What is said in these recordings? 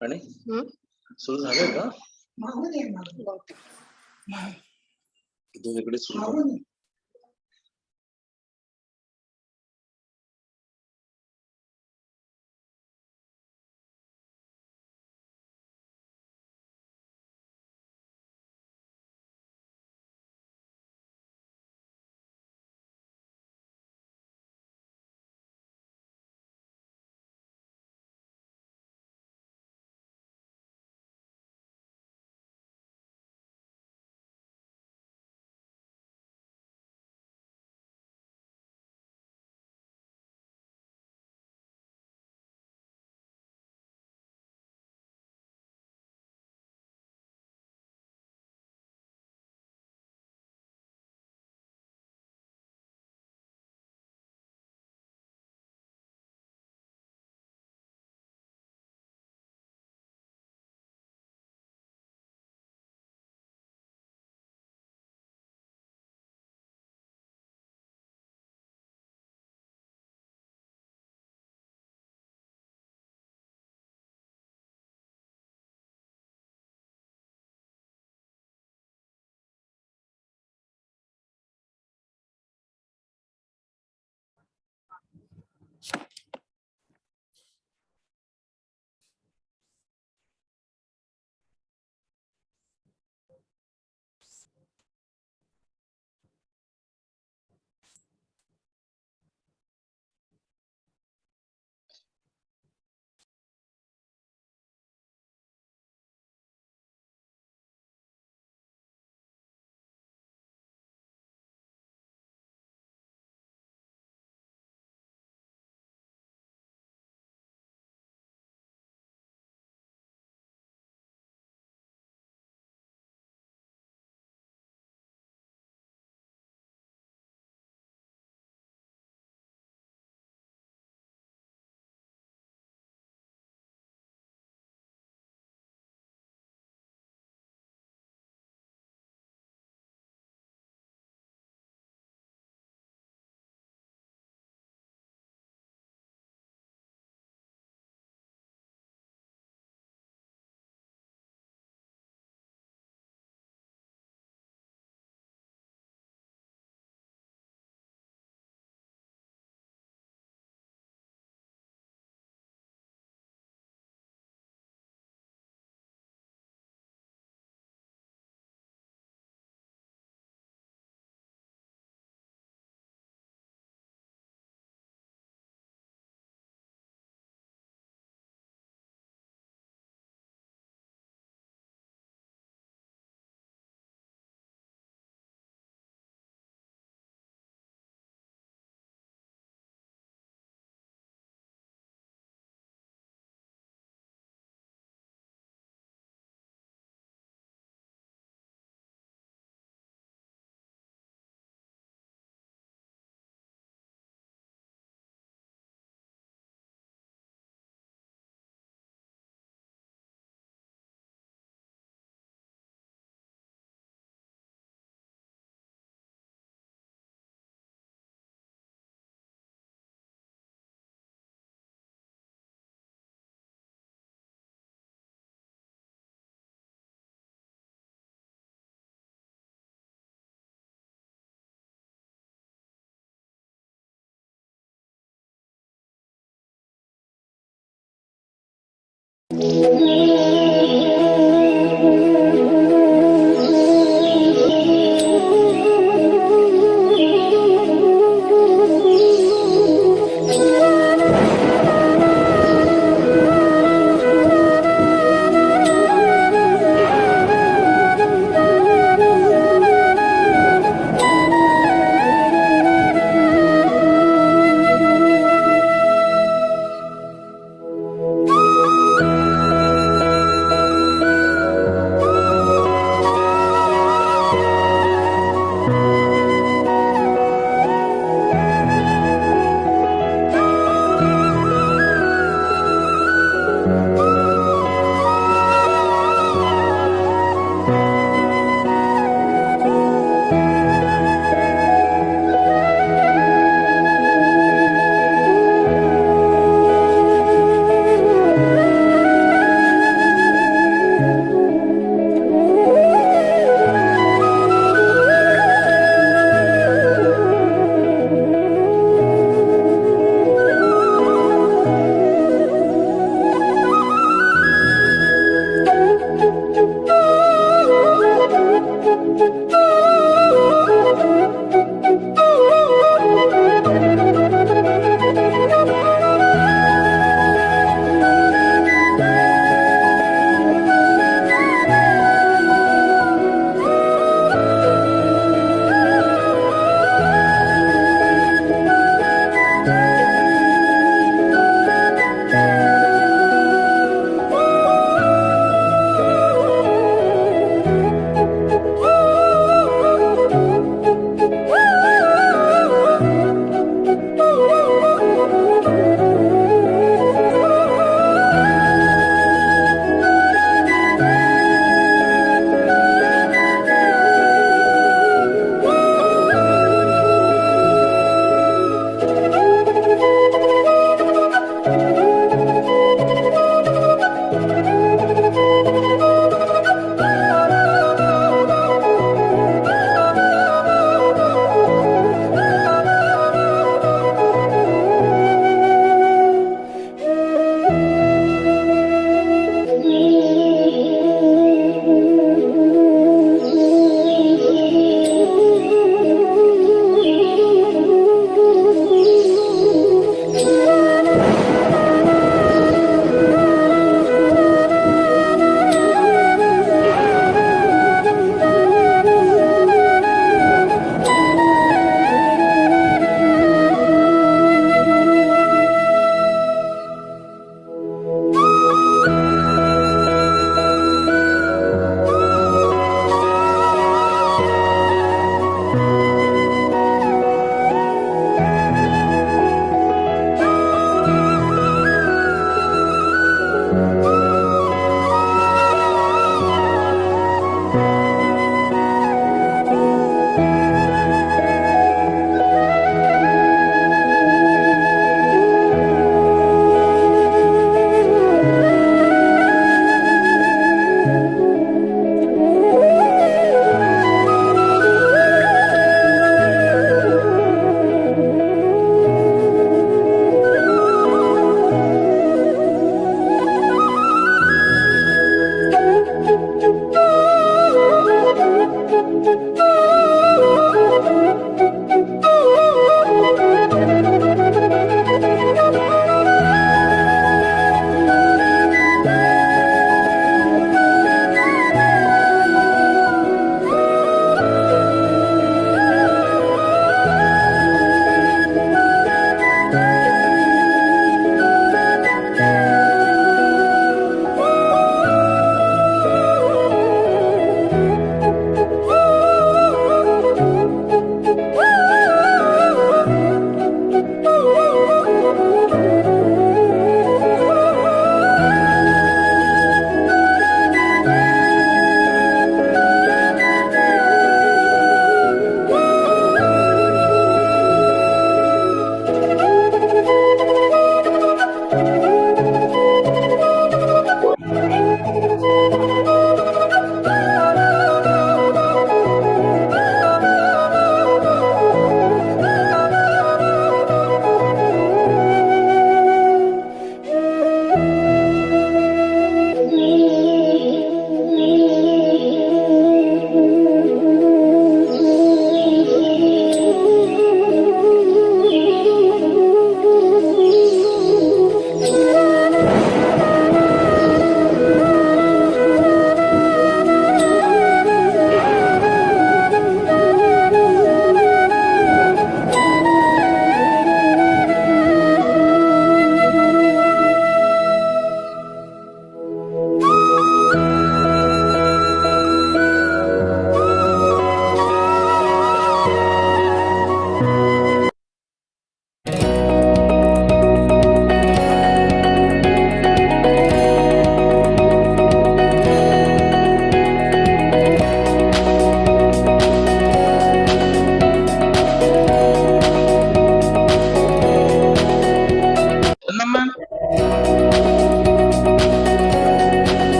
आणि सुरू झालंय का? इथून इकडे सुरू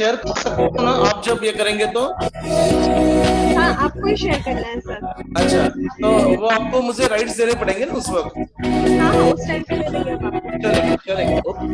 शेयर कर सकते हो ना आप जब ये करेंगे तो? हाँ, आपको ही शेयर करना है सर। अच्छा, तो वो आपको मुझे राइट्स देने पड़ेंगे ना उस वक्त? हाँ हाँ, उस टाइम पे दे देंगे हम आपको। चलेगा चलेगा, ओके।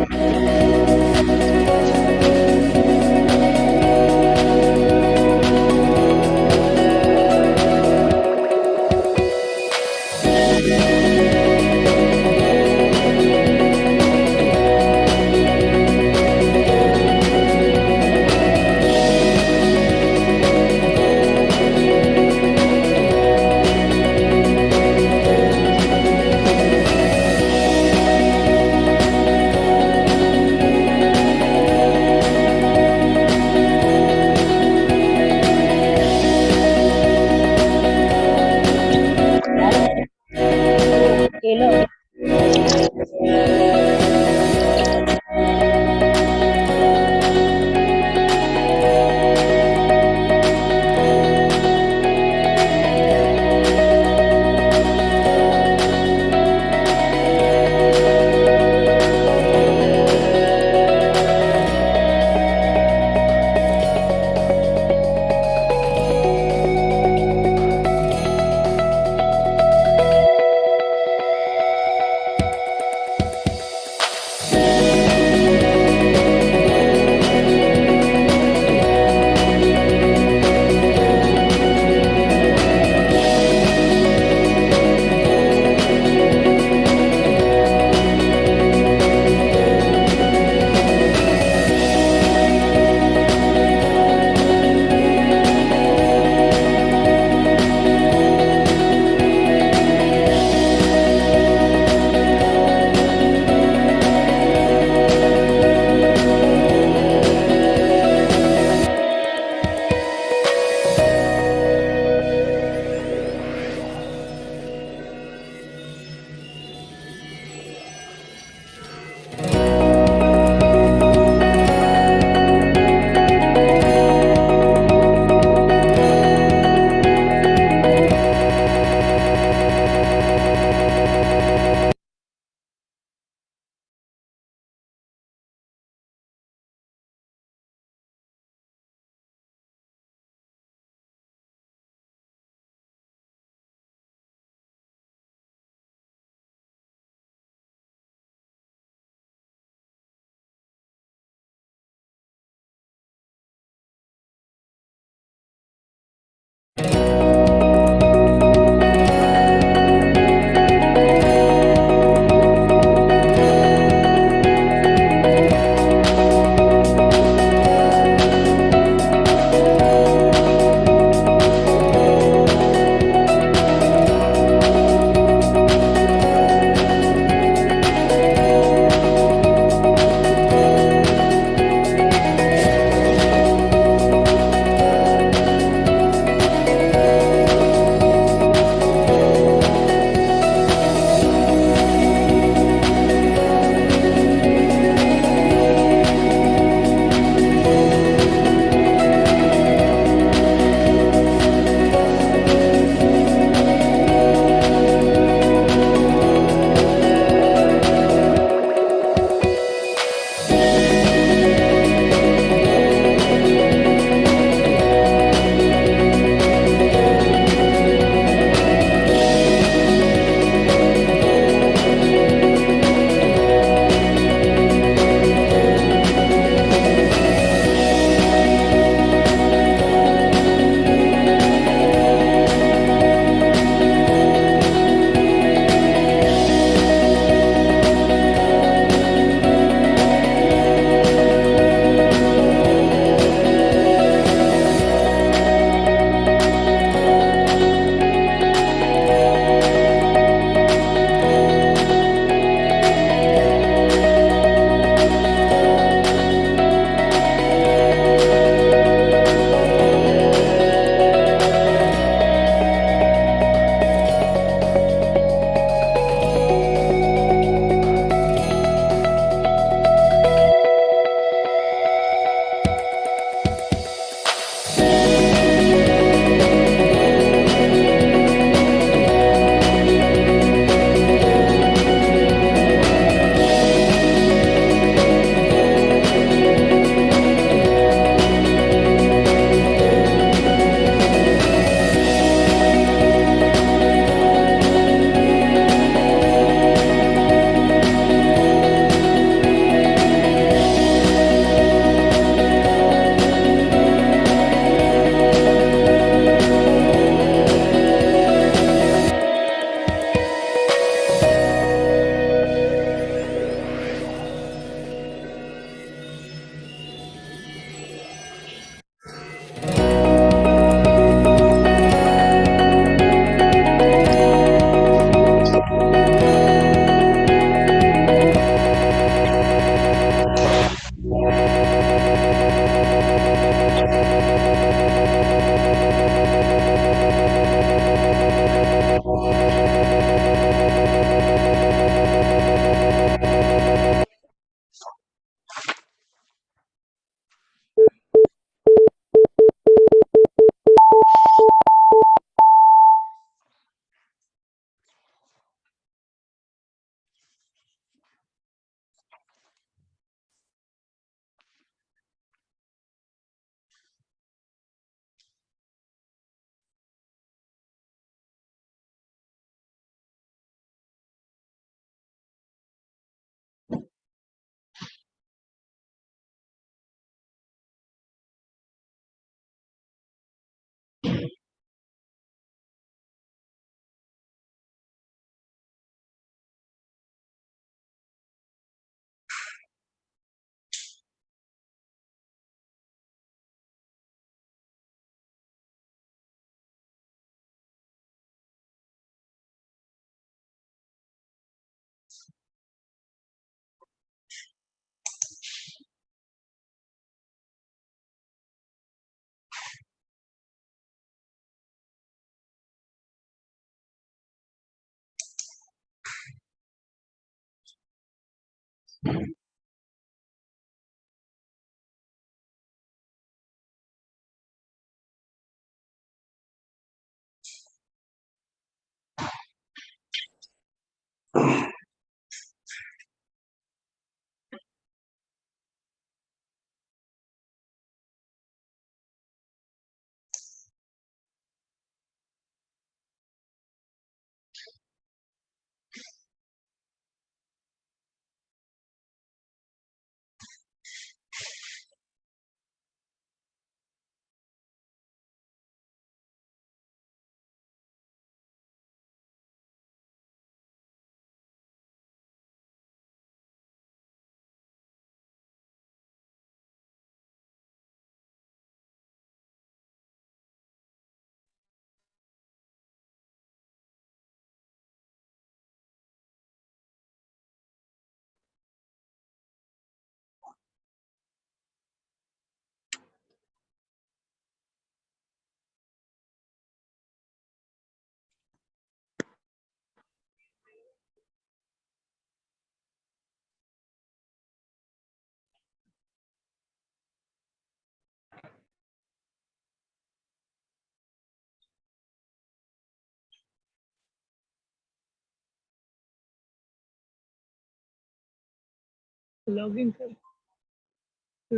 लॉगिन करो,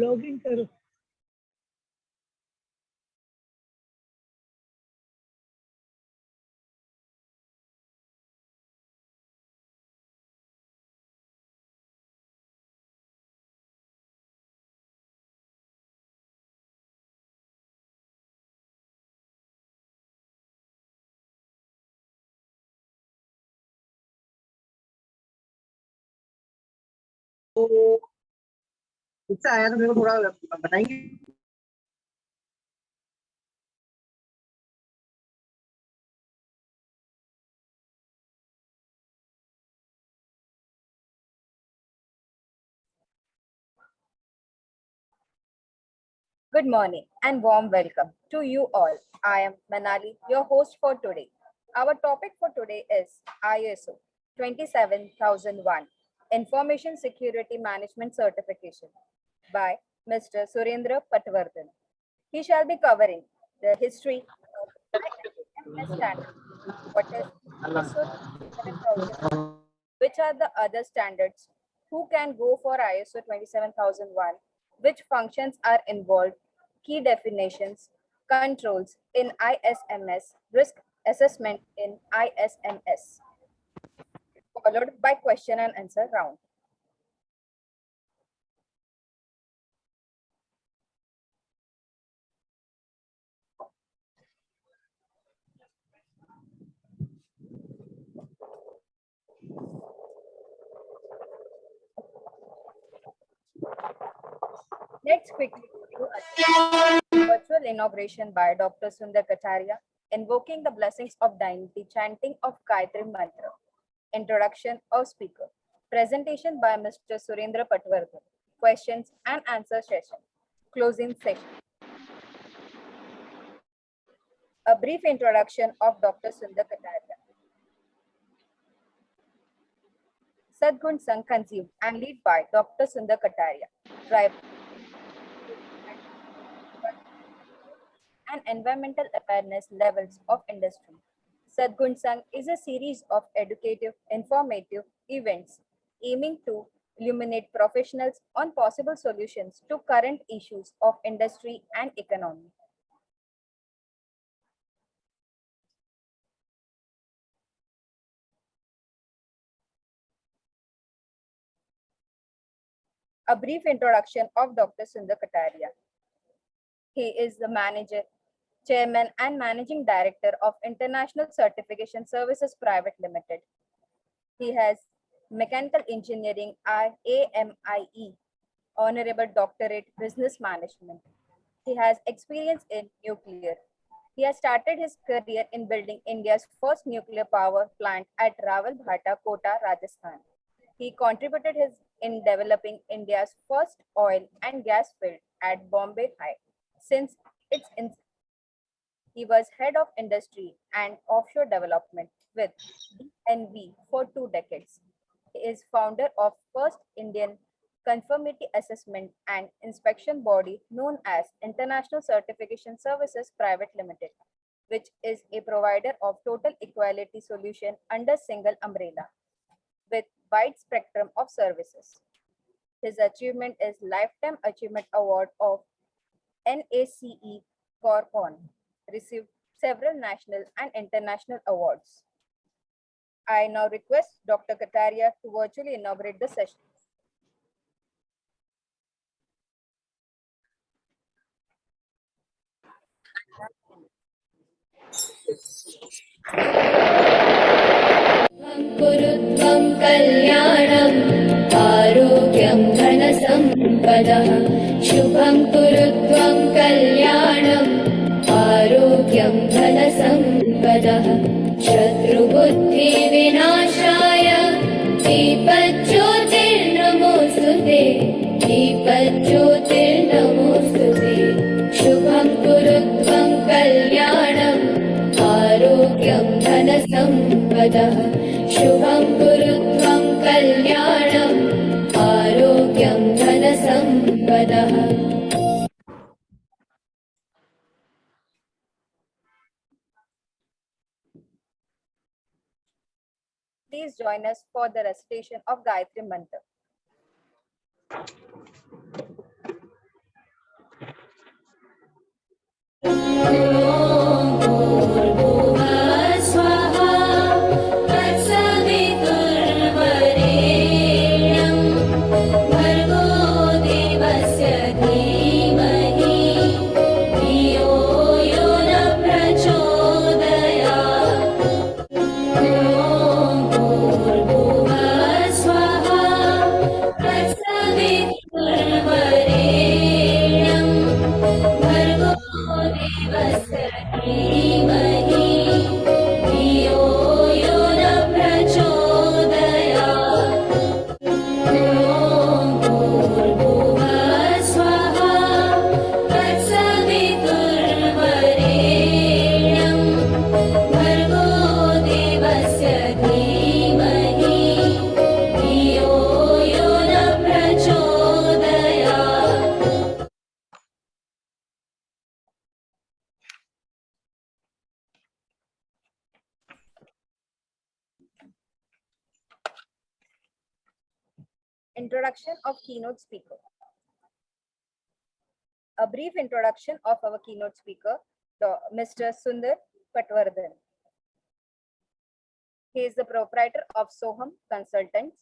लॉगिन करो। तो इससे आया तो मेरे को थोड़ा बताएंगे। Good morning and warm welcome to you all. I am Manali, your host for today. Our topic for today is ISO 27001 Information Security Management Certification by Mr. Surendra Patwardhan. He shall be covering the history of ISMS standard, what is ISO 27001, which are the other standards, who can go for ISO 27001, which functions are involved, key definitions, controls in ISMS, risk assessment in ISMS, followed by question and answer round. Let's quickly go through a virtual inauguration by Dr. Sundar Kataria, invoking the blessings of divinity, chanting of Gayatri Mantra, introduction of speaker, presentation by Mr. Surendra Patwardhan, questions and answer session, closing session. A brief introduction of Dr. Sundar Kataria. Sadgun Sangh conceived and led by Dr. Sundar Kataria, driver and environmental awareness levels of industry. Sadgun Sangh is a series of educative, informative events aiming to illuminate professionals on possible solutions to current issues of industry and economy. A brief introduction of Dr. Sundar Kataria. He is the manager, chairman and managing director of International Certification Services Private Limited. He has mechanical engineering AMIE, honorable doctorate business management. He has experience in nuclear. He has started his career in building India's first nuclear power plant at Rawalbhata, Kota, Rajasthan. He contributed in developing India's first oil and gas field at Bombay High. Since its inception, he was head of industry and offshore development with DNV for 2 decades. He is founder of First Indian Conformity Assessment and Inspection Body known as International Certification Services Private Limited, which is a provider of total equality solution under single umbrella with wide spectrum of services. His achievement is Lifetime Achievement Award of NACE Corpon, received several national and international awards. I now request Dr. Kataria to virtually inaugurate the session. कुरुत्वं कल्याणम् आरोग्यं धनसम्पदः शुभं कुरुत्वं कल्याणम् आरोग्यं धनसम्पदः शत्रुबुद्धिविनाशाय दीपज्योतिर्नमोऽस्तुते दीपज्योतिर्नमोऽस्तुते शुभं कुरुत्वं कल्याणम् आरोग्यं धनसम्पदः शुभं कुरुत्वं कल्याणम् आरोग्यं धनसम्पदः Please join us for the recitation of Gayatri Mantra. Introduction of keynote speaker. A brief introduction of our keynote speaker, Mr. Sundar Patwardhan. He is the proprietor of Soham Consultants.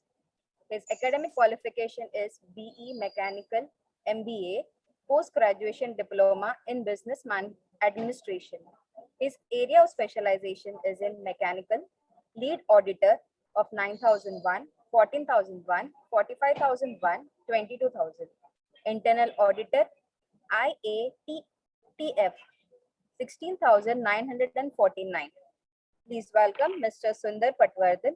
His academic qualification is BE Mechanical, MBA, Post-Graduation Diploma in Business Administration. His area of specialization is in Mechanical, Lead Auditor of 9001, 14,001, 45,001, 22,000. Internal Auditor, IATF, 16,949. Please welcome Mr. Sundar Patwardhan.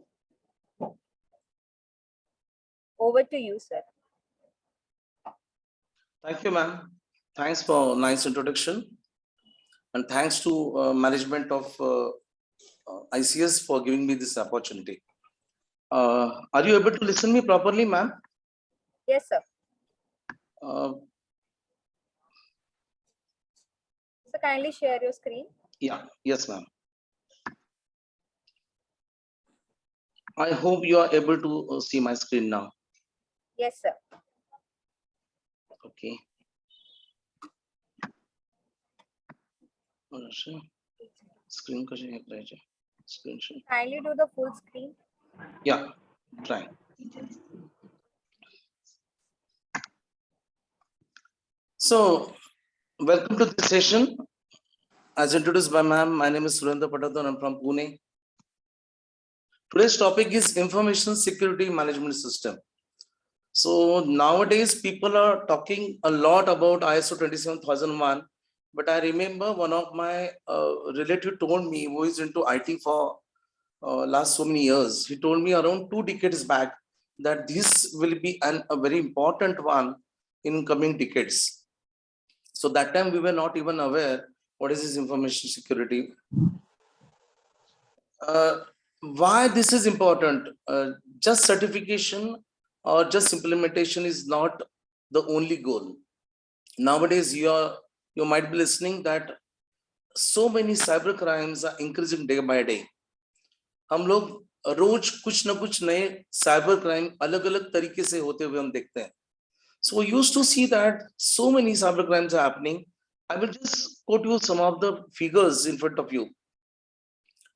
Over to you, sir. Thank you, ma'am. Thanks for nice introduction. And thanks to management of ICS for giving me this opportunity. Are you able to listen me properly, ma'am? Yes, sir. So kindly share your screen. Yeah, yes, ma'am. I hope you are able to see my screen now. Yes, sir. Okay. Screen screen share. Kindly do the full screen. Yeah, try. So, welcome to this session. As introduced by ma'am, my name is Surendra Patwardhan. I'm from Pune. Today's topic is Information Security Management System. So nowadays people are talking a lot about ISO 27001, but I remember one of my relative told me, who is into IT for last so many years, he told me around 2 decades back that this will be a very important one in coming decades. So that time we were not even aware what is this information security. Why this is important? Just certification or just implementation is not the only goal. Nowadays, you might be listening that so many cyber crimes are increasing day by day. हम लोग रोज कुछ ना कुछ नए cyber crime अलग अलग तरीके से होते हुए हम देखते हैं. So we used to see that so many cyber crimes are happening. I will just quote you some of the figures in front of you.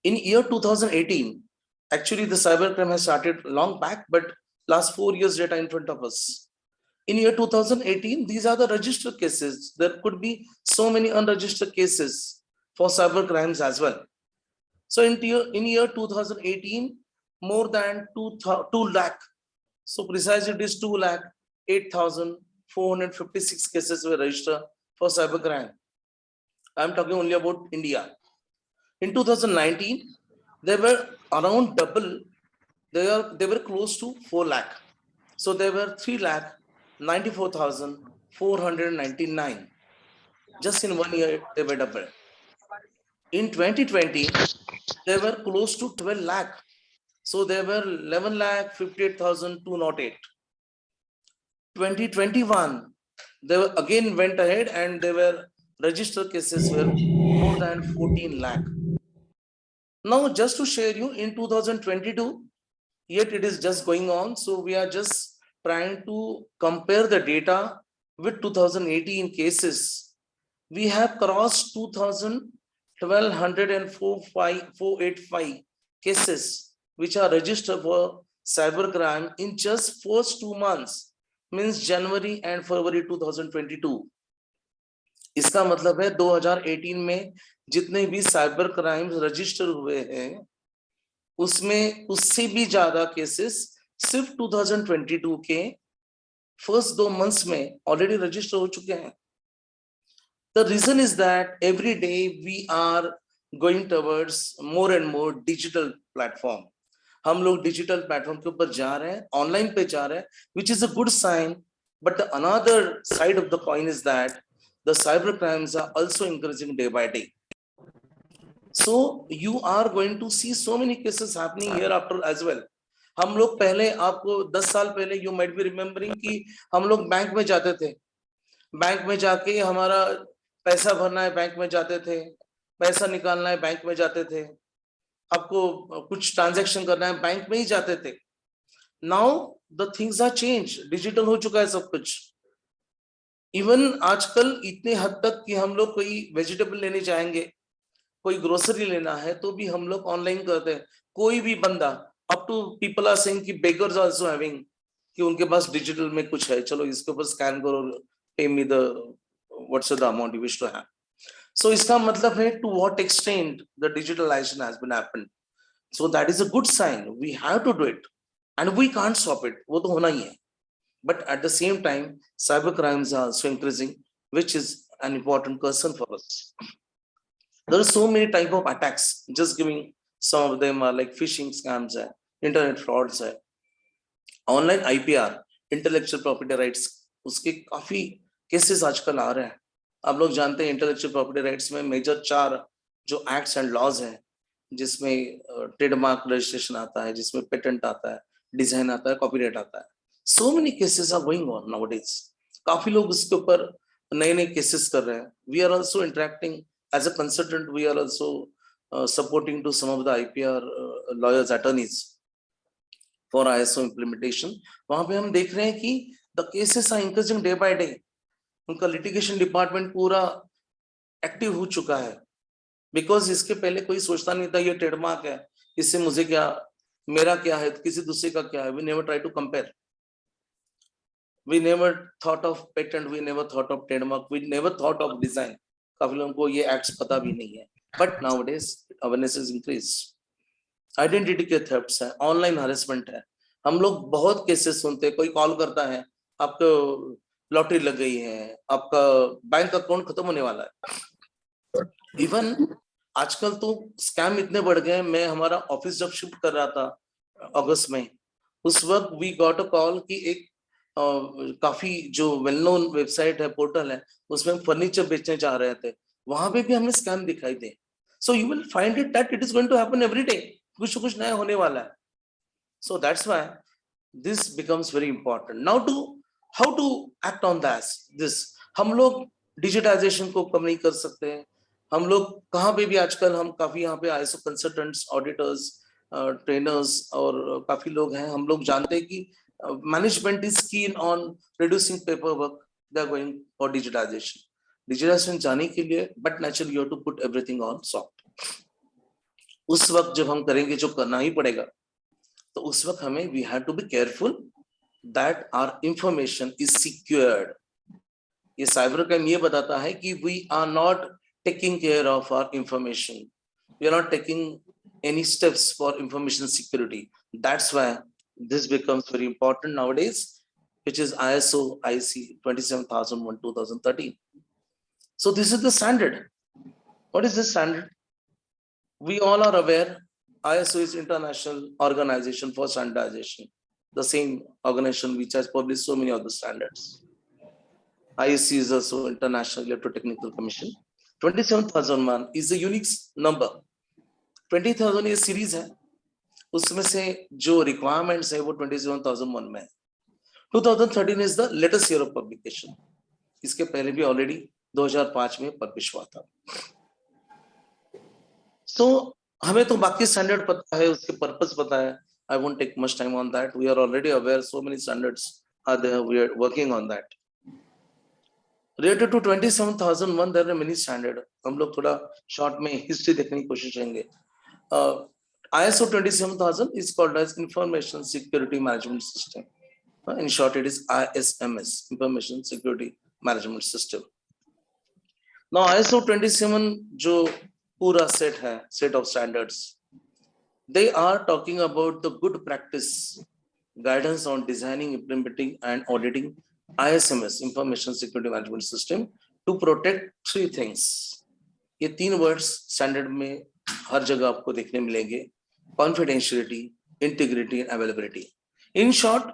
In year 2018, actually the cyber crime has started long back, but last 4 years data in front of us. In year 2018, these are the registered cases. There could be so many unregistered cases for cyber crimes as well. So in year 2018, more than 2 lakh. So precisely it is 2 lakh 8,456 cases were registered for cybercrime. I'm talking only about India. In 2019, they were around double. They were close to 4 lakh. So they were 3 lakh 94,499. Just in 1 year, they were double. In 2020, they were close to 12 lakh. So they were 11 lakh 58,208. 2021, they were again went ahead and they were registered cases were more than 14 lakh. Now, just to share you, in 2022, yet it is just going on. So we are just trying to compare the data with 2018 cases. We have crossed 2,125 cases which are registered for cybercrime in just first 2 months. Means January and February 2022. इसका मतलब है 2018 में जितने भी cyber crimes register हुए हैं उसमें उससे भी ज्यादा केसेस सिर्फ 2022 के फर्स्ट 2 मंथ्स में ऑलरेडी रजिस्टर हो चुके हैं. The reason is that every day we are going towards more and more digital platform. हम लोग डिजिटल प्लेटफॉर्म के ऊपर जा रहे हैं, ऑनलाइन पे जा रहे हैं, which is a good sign. But the another side of the coin is that the cyber crimes are also increasing day by day. So you are going to see so many cases happening here after as well. हम लोग पहले, आपको 10 साल पहले you might be remembering कि हम लोग bank में जाते थे, बैंक में जाके हमारा पैसा भरना है, बैंक में जाते थे, पैसा निकालना है, बैंक में जाते थे, आपको कुछ ट्रांजैक्शन करना है, बैंक में ही जाते थे. Now the things are change, digital हो चुका है सब कुछ. इवन आजकल इतने हद तक कि हम लोग कोई वेजिटेबल लेने जाएंगे, कोई ग्रोसरी लेना है तो भी हम लोग ऑनलाइन करते हैं. कोई भी बंदा, up to people are saying कि बेगर्स आल्सो हैविंग, कि उनके पास डिजिटल में कुछ है, चलो इसके ऊपर स्कैन करो, pay me the what's the amount you wish to have. So इसका मतलब है to what extent the digitalization has been happened. So that is a good sign. We have to do it and we can't stop it. वो तो होना ही है. But at the same time, cyber crimes are also increasing, which is an important concern for us. There are so many type of attacks. Just giving some of them are like phishing scams, internet frauds, online IPR, intellectual property rights. उसके काफी cases आजकल आ रहे हैं. आप लोग जानते हैं intellectual property rights में मेजर 4 जो एक्ट्स एंड लॉज हैं, जिसमें ट्रेडमार्क रजिस्ट्रेशन आता है, जिसमें पेटेंट आता है, डिजाइन आता है, कॉपीराइट आता है. So many cases are going on nowadays. काफी लोग इसके ऊपर नए नए केसेस कर रहे हैं. We are also interacting as a consultant. We are also supporting to some of the IPR lawyers attorneys for ISO implementation. वहां पे हम देख रहे हैं कि the cases are increasing day by day. उनका लिटिगेशन डिपार्टमेंट पूरा एक्टिव हो चुका है. बिकॉज इसके पहले कोई सोचता नहीं था ये ट्रेडमार्क है, इससे मुझे क्या, मेरा क्या है, किसी दूसरे का क्या है. We never try to compare. We never thought of patent, we never thought of trademark, we never thought of design. काफी लोगों को ये एक्ट्स पता भी नहीं है. But nowadays awareness is increase. Identity के थेफ्ट्स है, ऑनलाइन हरेसमेंट है. हम लोग बहुत केसेस सुनते हैं. कोई कॉल करता है, आपको लॉटरी लग गई है, आपका बैंक अकाउंट खत्म होने वाला है. इवन आजकल तो स्कैम इतने बढ़ गए. मैं हमारा ऑफिस जब शिफ्ट कर रहा था अगस्त में, उस वक्त वी गॉट अ कॉल कि एक काफी जो वेल नोन वेबसाइट है, पोर्टल है, उसमें फर्नीचर बेचने जा रहे थे. वहां पे भी हमें स्कैम दिखाई दे. So you will find it that it is going to happen every day. कुछ नया होने वाला है. So that's why this becomes very important. Now to how to act on this, हम लोग डिजिटाइजेशन को कम नहीं कर सकते हैं. हम लोग कहाँ पे भी आजकल हम काफी यहाँ पे आईएसओ कंसल्टेंट्स, ऑडिटर्स, ट्रेनर्स और काफी लोग हैं. हम लोग जानते हैं कि management is keen on reducing paper work. They are going for digitization जाने के लिए, but naturally you have to put everything on soft. उस वक्त जब हम करेंगे, जो करना ही पड़ेगा, तो उस वक्त हमें we have to be careful that our information is secured. ये साइबर क्राइम ये बताता है कि we are not taking care of our information, we are not taking any steps for information security. That's why this becomes very important nowadays, which is ISO IC 27001 2013. So this is the standard. What is this standard? We all are aware ISO is International Organization for Standardization, the same organization which has published so many of the standards. IEC is also International Electrotechnical Commission. 27001 is a unique number. 20,000 ये series है, उसमें से जो requirements है वो 27001 में है. 2013 is the latest year of publication. इसके पहले भी ऑलरेडी 2005 में पब्लिश हुआ था. सो हमें तो बाकी स्टैंडर्ड पता है, उसके पर्पस पता है. I won't take much time on that. We are already aware so many standards are there, we are working on that. Related to 27001 there are many standard. हम लोग थोड़ा शॉर्ट में हिस्ट्री देखने की कोशिश करेंगे. ISO 27000 is called as Information Security Management System. In short, it is ISMS, Information Security Management System. Now, ISO 27 जो पूरा set है, set of standards, they are talking about the good practice guidance on designing, implementing, and auditing ISMS, Information Security Management System, to protect three things. ये तीन words standard में हर जगह आपको देखने मिलेंगे: confidentiality, integrity and availability. In short,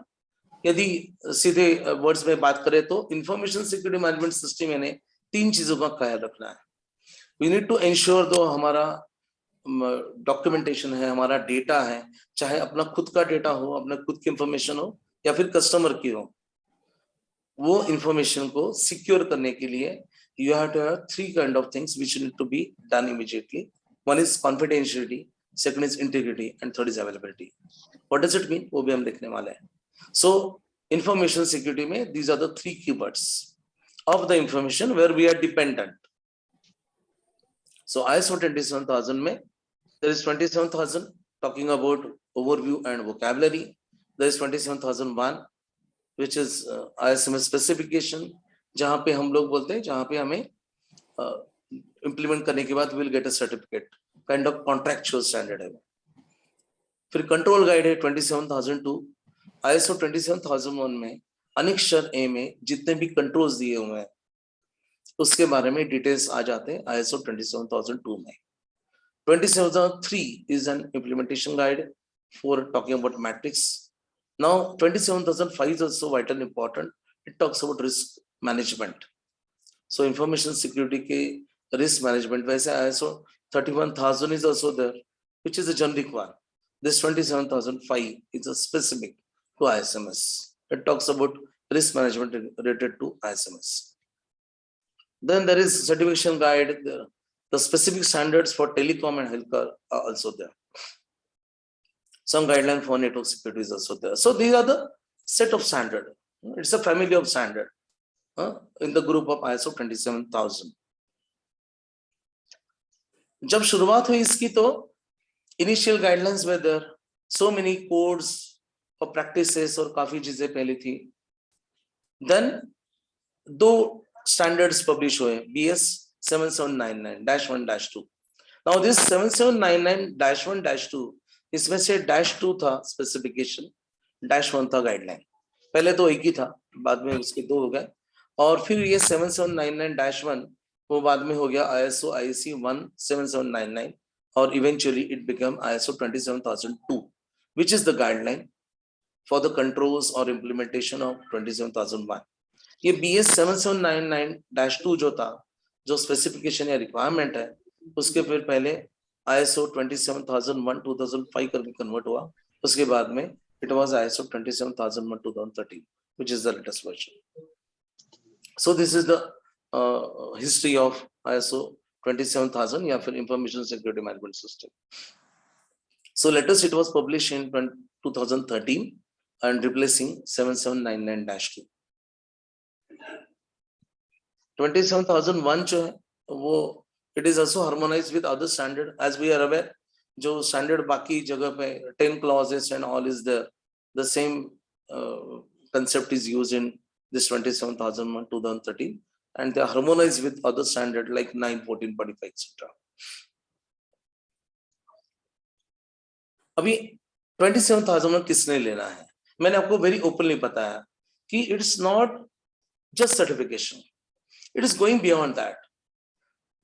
यदि सीधे words में बात करें तो इंफॉर्मेशन सिक्योरिटी मैनेजमेंट सिस्टम यानी तीन चीजों का ख्याल रखना है. वी नीड टू इंश्योर दो हमारा डॉक्यूमेंटेशन है, हमारा डेटा है, चाहे अपना खुद का डेटा हो, अपना खुद की इंफॉर्मेशन हो या फिर कस्टमर की हो, वो इंफॉर्मेशन को सिक्योर करने के लिए you have to have three kind of things which need to be done immediately. One is confidentiality, second is integrity, and third is availability. What does it mean? वो भी हम देखने वाले हैं. So information security में these are the three keywords of the information where we are dependent. So ISO 27000 में there is 27000 talking about overview and vocabulary. There is 27001 which is ISMS specification, जहाँ पे हम लोग बोलते हैं, जहाँ पे हमें implement करने के बाद we'll get a certificate. Kind of contractual standard है. फिर कंट्रोल गाइड है 27002. ISO 27001 में अनेक्षर ए में जितने भी कंट्रोल्स दिए हुए हैं उसके बारे में डिटेल्स आ जाते हैं ISO 27002 में. 27003 is an implementation guide for talking about metrics. Now 27005 is also vital important. It talks about risk management. So information security के risk management, वैसे ISO 31000 is also there, which is a generic one. This 27005 is a specific to ISMS. It talks about risk management related to ISMS. Then there is certification guide. The specific standards for telecom and healthcare are also there. Some guideline for network security is also there. So these are the set of standard. It's a family of standard in the group of ISO 27000. जब शुरुआत हुई इसकी तो initial guidelines में there so many codes और practices और काफी चीजें पहले थी. देन दो स्टैंडर्ड्स पब्लिश हुए, BS 7799-1-2. नाउ दिस 7799-1-2, इसमें से -2 था स्पेसिफिकेशन, -1 था गाइडलाइन. पहले तो एक ही था, बाद में उसके दो हो गए. और फिर ये 7799-1 वो बाद में हो गया ISO IEC 17799 और eventually it became ISO 27002, which is the guideline for the controls or implementation of 27001. ये BS 7799-2 जो था, जो स्पेसिफिकेशन या रिक्वायरमेंट है, उसके फिर पहले ISO 27001 2005 करके कन्वर्ट हुआ. उसके बाद में it was ISO 27001:2013, which is the latest version. So this is the history of ISO 27000 या फिर Information Security Management System. So latest it was published in 2013 and replacing 7799-2. 27001 जो है वो it is also harmonized with other standard. As we are aware, जो standard बाकी जगह पे 10 clauses and all is there. The same concept is used in this 27001:2013, and they are harmonized with other standard like 9, 14, 45, etc. अभी 27001 किसने लेना है? मैंने आपको very openly बताया कि it's not just certification. It is going beyond that,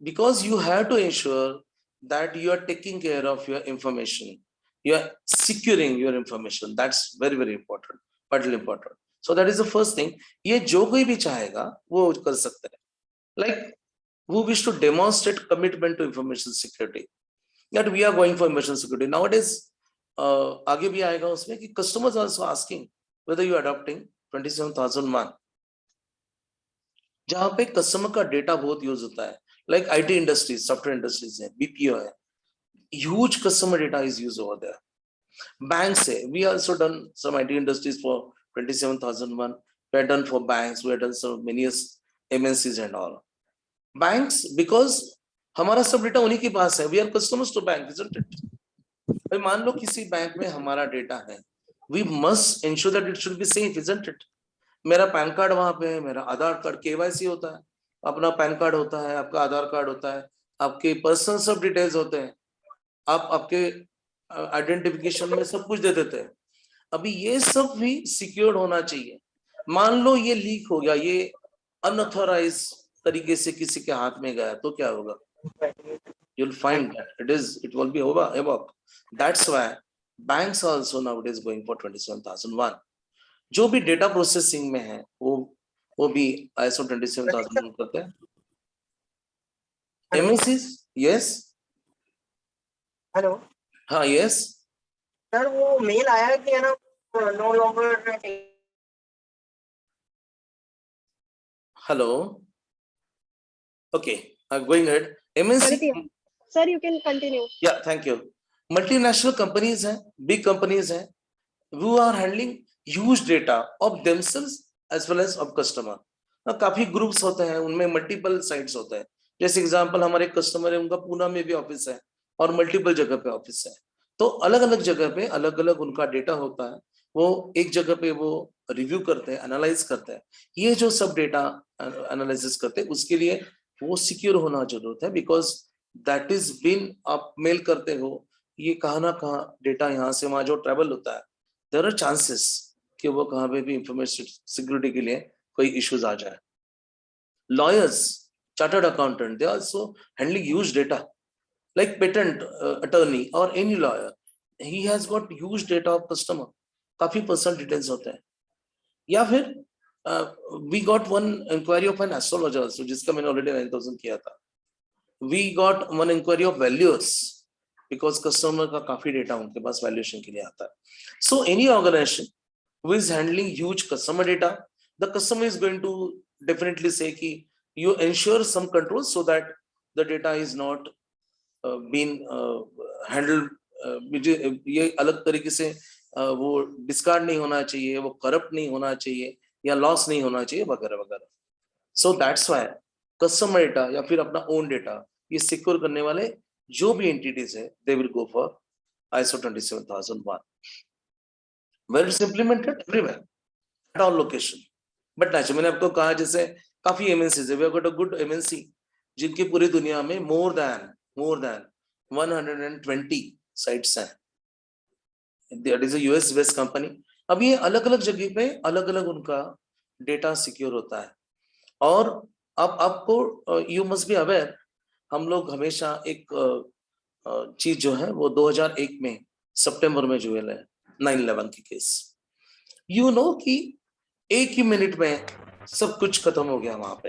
because you have to ensure that you are taking care of your information. You are securing your information. That's very, very important, vitally important. So that is the first thing. ये जो कोई भी चाहेगा वो कर सकते हैं. Like who wish to demonstrate commitment to information security, that we are going for information security nowadays. आगे भी आएगा उसमें कि customers also asking whether you are adopting 27001, जहाँ पे कस्टमर का डेटा बहुत यूज होता है, like IT industries, software industries है, BPO है, huge customer data is used over there. Banks है, we also done some IT industries for 27001. We have done for banks, we have done so many MNCs and all. Banks, because हमारा सब data उन्हीं के पास है, we are customers to bank, isn't it? भाई मान लो किसी bank में हमारा डेटा है, we must ensure that it should be safe, isn't it? मेरा पैन कार्ड वहां पे है, मेरा आधार कार्ड, KYC होता है, अपना पैन कार्ड होता है, आपका आधार कार्ड होता है, आपके पर्सनल सब डिटेल्स होते हैं, आप आपके आइडेंटिफिकेशन में सब कुछ दे देते हैं. अभी ये सब भी सिक्योर्ड होना चाहिए. मान लो ये लीक हो गया, ये अनऑथराइज तरीके से किसी के हाथ में गया, तो क्या होगा? You'll find that it will be over. That's why banks are also nowadays going for 27001. जो भी डेटा प्रोसेसिंग में है वो भी ISO 27001 करते हैं. MNCs, yes. हेलो हाँ, yes. सर, वो मेल आया कि है ना, no longer. Hello. Okay, I'm going ahead. MNC. Sir, you can continue. Yeah, thank you. Multinational companies हैं, big companies हैं, who are handling huge data of themselves as well as of customer. काफी groups होते हैं, उनमें multiple sites होते हैं. जैसे example, हमारे कस्टमर है, उनका पूना में भी ऑफिस है और मल्टीपल जगह पे ऑफिस है, तो अलग अलग जगह पे अलग अलग उनका डेटा होता है. वो एक जगह पे वो रिव्यू करते हैं, एनालाइज करते हैं. ये जो सब डेटा एनालिसिस करते हैं, उसके लिए वो सिक्योर होना जरूरत है, बिकॉज दैट इज बीन, आप मेल करते हो, ये कहाँ ना कहाँ डेटा यहाँ से वहां जो ट्रेवल होता है, देयर आर चांसेस कि वो कहाँ पे भी इंफॉर्मेशन सिक्योरिटी के लिए कोई इश्यूज आ जाए. Lawyers, chartered accountant, they also handling huge data, like patent attorney और any lawyer, he has got huge data of customer, काफी पर्सनल डिटेल्स होते हैं. या फिर we got one inquiry of an astrologer, जिसका मैंने ऑलरेडी 9000 किया था. We got one inquiry of valuers, because customer का काफी डेटा उनके पास वैल्यूएशन के लिए आता है. So any organization who is handling huge customer data, the customer is going to definitely say कि you ensure some control so that the data is not been handled, ये अलग तरीके से वो डिस्कार्ड नहीं होना चाहिए, वो करप्ट नहीं होना चाहिए, या लॉस नहीं होना चाहिए, वगैरह वगैरह. सो दैट्स व्हाई कस्टमर डेटा या फिर अपना ओन डेटा ये सिक्योर करने वाले जो भी एंटिटीज है, they will go for ISO 27001. Where it's implemented everywhere at all location. But naturally, मैंने आपको कहा जैसे काफी MNCs है, we have got a good MNC जिनकी पूरी दुनिया में more than 120 sites हैं. That is a US based company. अब ये अलग अलग जगह पे अलग अलग उनका डेटा सिक्योर होता है. और अब आपको you must be aware, हम लोग हमेशा एक चीज जो है वो 2001 में सितंबर में जो है 9/11 की केस, यू नो कि एक ही मिनट में सब कुछ खत्म हो गया वहां पे.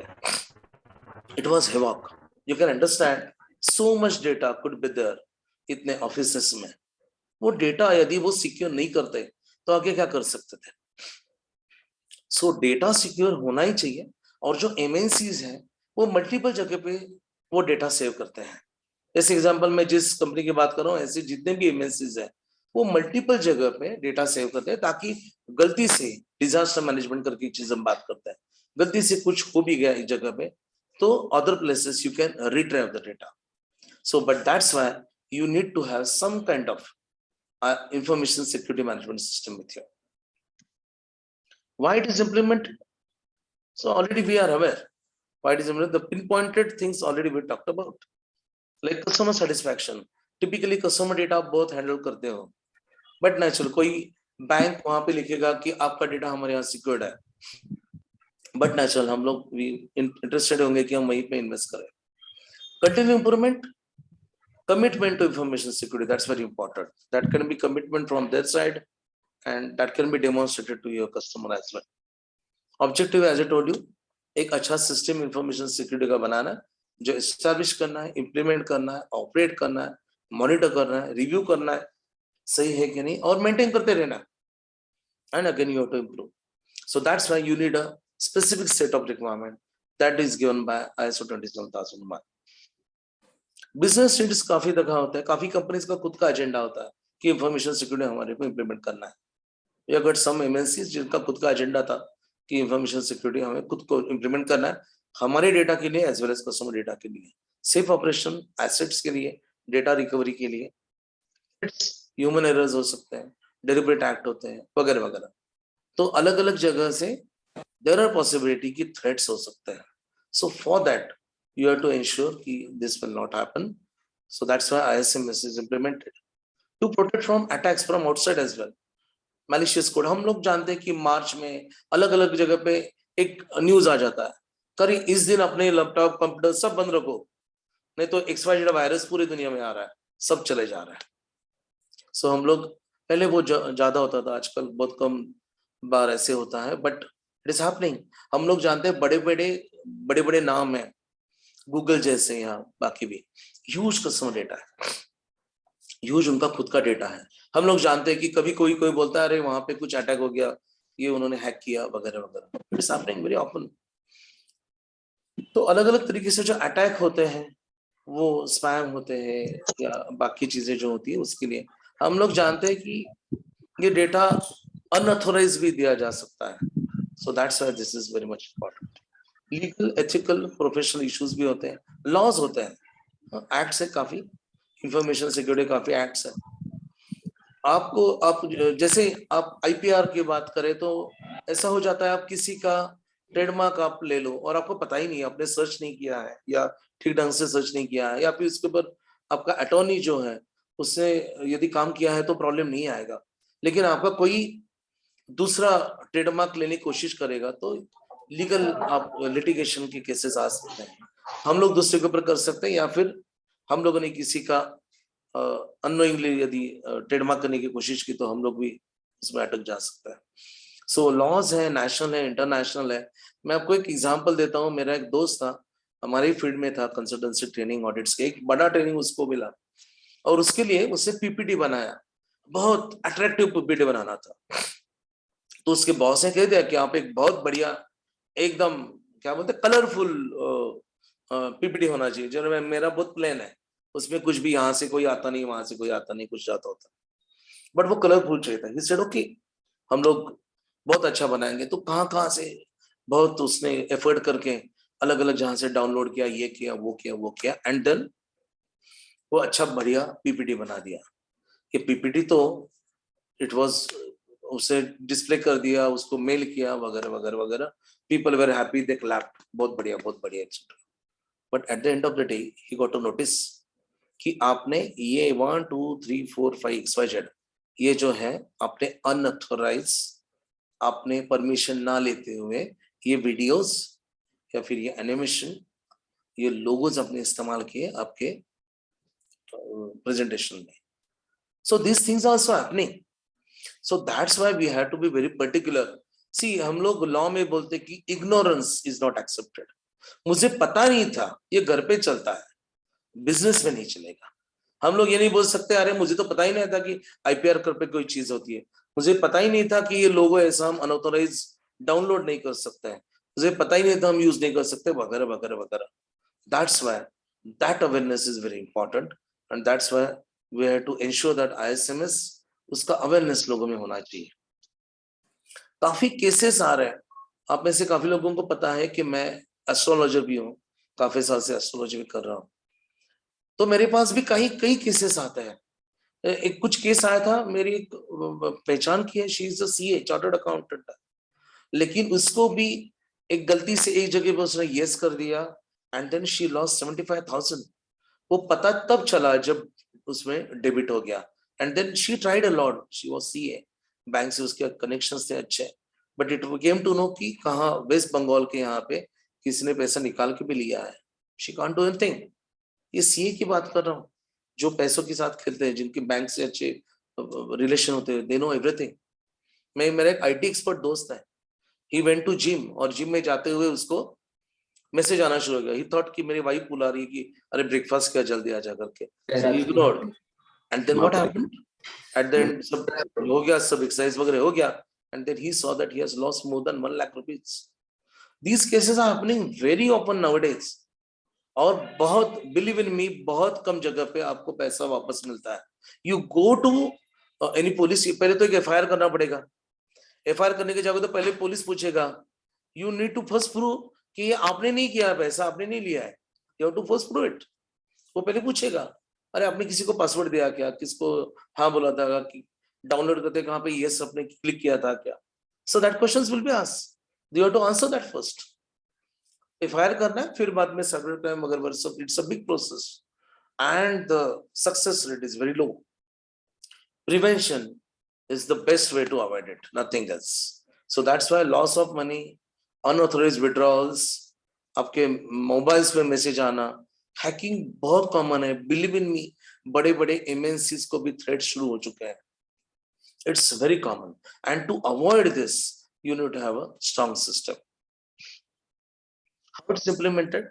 It was havoc. You can understand so much data could be there इतने ऑफिसेस में. वो डेटा यदि वो सिक्योर नहीं करते, तो आगे क्या कर सकते थे। सो डेटा सिक्योर होना ही चाहिए, और जो एमएनसीज हैं वो मल्टीपल जगह पे वो डेटा सेव करते हैं। जैसे एग्जांपल मैं जिस कंपनी की बात कर रहा हूँ, ऐसे जितने भी एमएनसीज हैं वो मल्टीपल जगह पे डेटा सेव करते हैं, ताकि गलती से डिजास्टर मैनेजमेंट करके चीज हम बात करते हैं, गलती से कुछ हो भी गया एक जगह पे तो other places you can retrieve the data. So but that's why you need to have some kind of information security management system with you. Why it is implemented? So already we are aware why it is implemented. The pinpointed things already we talked about, like customer satisfaction. Typically customer data आप बहुत handle करते हो, but natural कोई bank वहां पे लिखेगा कि आपका डेटा हमारे यहाँ सिक्योर्ड है, बट नेचुरल हम लोग भी इंटरेस्टेड होंगे कि हम वहीं पे इन्वेस्ट करें. Continue improvement, commitment to information security, that's very important. That can be commitment from their side and that can be demonstrated to your customer as well. Objective as I told you, एक अच्छा system information security का बनाना है, जो establish करना है, implement करना है, operate करना है, मॉनिटर करना है, रिव्यू करना है सही है कि नहीं, और मेंटेन करते रहना है. And again you have to improve. So that's why you need a specific set of requirement that is given by ISO 27001. Business needs काफी जगह होता है, काफी कंपनीज का खुद का एजेंडा होता है कि इंफॉर्मेशन सिक्योरिटी हमारे को इंप्लीमेंट करना है. या गॉट सम एमएनसीज जिनका खुद का एजेंडा था कि इंफॉर्मेशन सिक्योरिटी हमें खुद को इंप्लीमेंट करना है, हमारे डेटा के लिए as well as customer data के लिए, सेफ ऑपरेशन, एसेट्स के लिए, डेटा रिकवरी के लिए. ह्यूमन एरर्स हो सकते हैं, डेलिबरेट एक्ट होते हैं, वगैरह वगैरह. तो अलग अलग जगह से देयर आर पॉसिबिलिटी की थ्रेट्स हो सकते हैं. So for that you have to ensure that this will not happen. So that's why ISMS is implemented to protect from attacks from outside as well. Malicious code, हम लोग जानते हैं कि मार्च में अलग अलग जगह पे एक न्यूज आ जाता है, करी इस दिन अपने लैपटॉप कंप्यूटर सब बंद रखो, नहीं तो XYZ वायरस पूरी दुनिया में आ रहा है, सब चले जा रहा है. सो हम लोग पहले वो ज्यादा होता था, आजकल बहुत कम बार ऐसे होता है, बट इट इज हैपनिंग. हम लोग जानते हैं बड़े बड़े नाम है, गूगल जैसे या बाकी भी, ह्यूज कस्टमर डेटा है, ह्यूज उनका खुद का डेटा है. हम लोग जानते हैं कि कभी कोई बोलता है अरे वहां पे कुछ अटैक हो गया, ये उन्होंने हैक किया वगैरह वगैरह. It's happening very often. तो अलग अलग तरीके से जो अटैक होते हैं वो स्पैम होते हैं या बाकी चीजें जो होती है, उसके लिए हम लोग जानते हैं कि ये डेटा अनऑथोराइज भी दिया जा सकता है. So that's why this is very much important. Legal, ethical, professional issues भी होते हैं, लॉज होते हैं, एक्ट्स है काफी, इंफॉर्मेशन सिक्योरिटी काफी एक्ट्स है. आप जैसे आप आईपीआर की बात करें तो ऐसा हो जाता है, आप किसी का ट्रेडमार्क आप ले लो और आपको पता ही नहीं, आपने सर्च नहीं किया है या ठीक ढंग से सर्च नहीं किया है, या फिर उसके ऊपर आपका अटॉर्नी जो है उसने यदि काम किया है तो प्रॉब्लम नहीं आएगा. लेकिन आपका कोई दूसरा ट्रेडमार्क लेने की कोशिश करेगा तो लीगल आप लिटिगेशन के केसेस आ सकते हैं. हम लोग दूसरे के ऊपर कर सकते हैं, या फिर हम लोगों ने किसी का अननोइंगली यदि ट्रेडमार्क करने की कोशिश की तो हम लोग भी उसमें अटक जा सकता है. सो लॉज है, नेशनल है, इंटरनेशनल है. मैं आपको एक एग्जांपल देता हूँ. मेरा एक दोस्त था, हमारे फील्ड में था, कंसल्टेंसी ट्रेनिंग ऑडिट्स के, एक बड़ा ट्रेनिंग उसको मिला और उसके लिए उससे पीपीटी बनाया, बहुत अट्रैक्टिव पीपीटी बनाना था. तो उसके बॉस ने कह दिया कि आप एक बहुत बढ़िया एकदम क्या बोलते कलरफुल पीपीटी होना चाहिए. जो मेरा बहुत प्लान है, उसमें कुछ भी यहाँ से कोई आता नहीं, वहां से कोई आता नहीं, कुछ जाता होता, बट वो कलरफुल चाहिए था. ही सेड ओके, हम लोग बहुत अच्छा बनाएंगे. तो कहाँ से बहुत उसने एफर्ट करके अलग अलग जहां से डाउनलोड किया, ये किया, वो किया, एंड देन वो अच्छा बढ़िया पीपीटी बना दिया. ये पीपीटी तो इट वाज, उसे डिस्प्ले कर दिया, उसको मेल किया वगैरह वगैरह वगैरह. People were happy, they clapped, बहुत बढ़िया etc. But at the end of the day, he got to notice कि आपने ये 1 2 3 4 5 XYZ ये जो है आपने अनऑथोराइज, आपने परमिशन ना लेते हुए ये वीडियोस या फिर ये एनिमेशन, ये लोगोज आपने इस्तेमाल किए आपके प्रेजेंटेशन में. So these things are also happening. So that's why we have to be very particular. सी हम लोग लॉ में बोलते कि इग्नोरेंस इज नॉट एक्सेप्टेड. मुझे पता नहीं था, ये घर पे चलता है, बिजनेस में नहीं चलेगा. हम लोग ये नहीं बोल सकते अरे मुझे तो पता ही नहीं था कि आईपीआर पे कोई चीज होती है, मुझे पता ही नहीं था कि ये लोगो ऐसा हम अनऑथोराइज डाउनलोड नहीं कर सकते हैं, मुझे पता ही नहीं था हम यूज नहीं कर सकते, वगैरह वगैरह वगैरह. That's why that awareness is very important and that's why we have to ensure that ISMS उसका अवेयरनेस लोगों में होना चाहिए. काफी केसेस आ रहे हैं, आप में से काफी लोगों को पता है कि मैं एस्ट्रोलॉजर भी हूँ, काफी साल से एस्ट्रोलॉजी भी कर रहा हूँ. तो मेरे पास भी कई केसेस आते हैं. एक कुछ केस आया था, मेरी एक पहचान की है, she is a CA chartered accountant, लेकिन उसको भी एक गलती से एक जगह पर उसने यस कर दिया एंड देन शी लॉस्ट 75,000. वो पता तब चला जब उसमें डेबिट हो गया and then she tried a lot, she was CA, bank से उसके कनेक्शंस थे अच्छे, but it came to know कि कहाँ वेस्ट बंगाल के यहाँ पे किसी ने पैसा निकाल के भी लिया है. She can't do anything. ये सीए की बात कर रहा हूँ, जो पैसों के साथ खेलते हैं, जिनके बैंक से अच्छे रिलेशन होते हैं, दे नो एवरीथिंग. मेरा एक आईटी एक्सपर्ट दोस्त है, ही वेंट टू जिम, और जिम में जाते हुए उसको मैसेज आना शुरू हो गया. ही थॉट कि मेरी वाइफ बुला रही है कि अरे ब्रेकफास्ट क्या जल्दी आ जा करके. So he ignored. And then what happened? At the end सब हो गया, सब एक्सरसाइज वगैरह हो गया, and then he saw that he has lost more than 1 lakh rupees. These cases are happening very often nowadays. और बहुत बिलीव इन मी, बहुत कम जगह पे आपको पैसा वापस मिलता है. You go to any police, पहले तो एक एफआईआर करना पड़ेगा. एफआईआर करने के जाओगे तो पहले पुलिस पूछेगा, you need to first prove कि ये आपने नहीं किया, पैसा आपने नहीं लिया है, you have to first prove it. वो पहले पूछेगा, अरे आपने किसी को पासवर्ड दिया क्या, किसको हाँ बोला था, कि डाउनलोड करते कहाँ पे यस आपने क्लिक किया था क्या. So that questions will be asked, you have to answer that first. FIR करना है, फिर बाद में साइबर क्राइम अगर it's a big process and the success rate is very low. Prevention is the best way to avoid it, nothing else. So that's why loss of money, unauthorized withdrawals, आपके mobiles पे message आना, hacking बहुत common है. Believe in मी, बड़े बड़े MNCs को भी threat शुरू हो चुके हैं. It's very common and to avoid this you need to have a strong system. How it's implemented,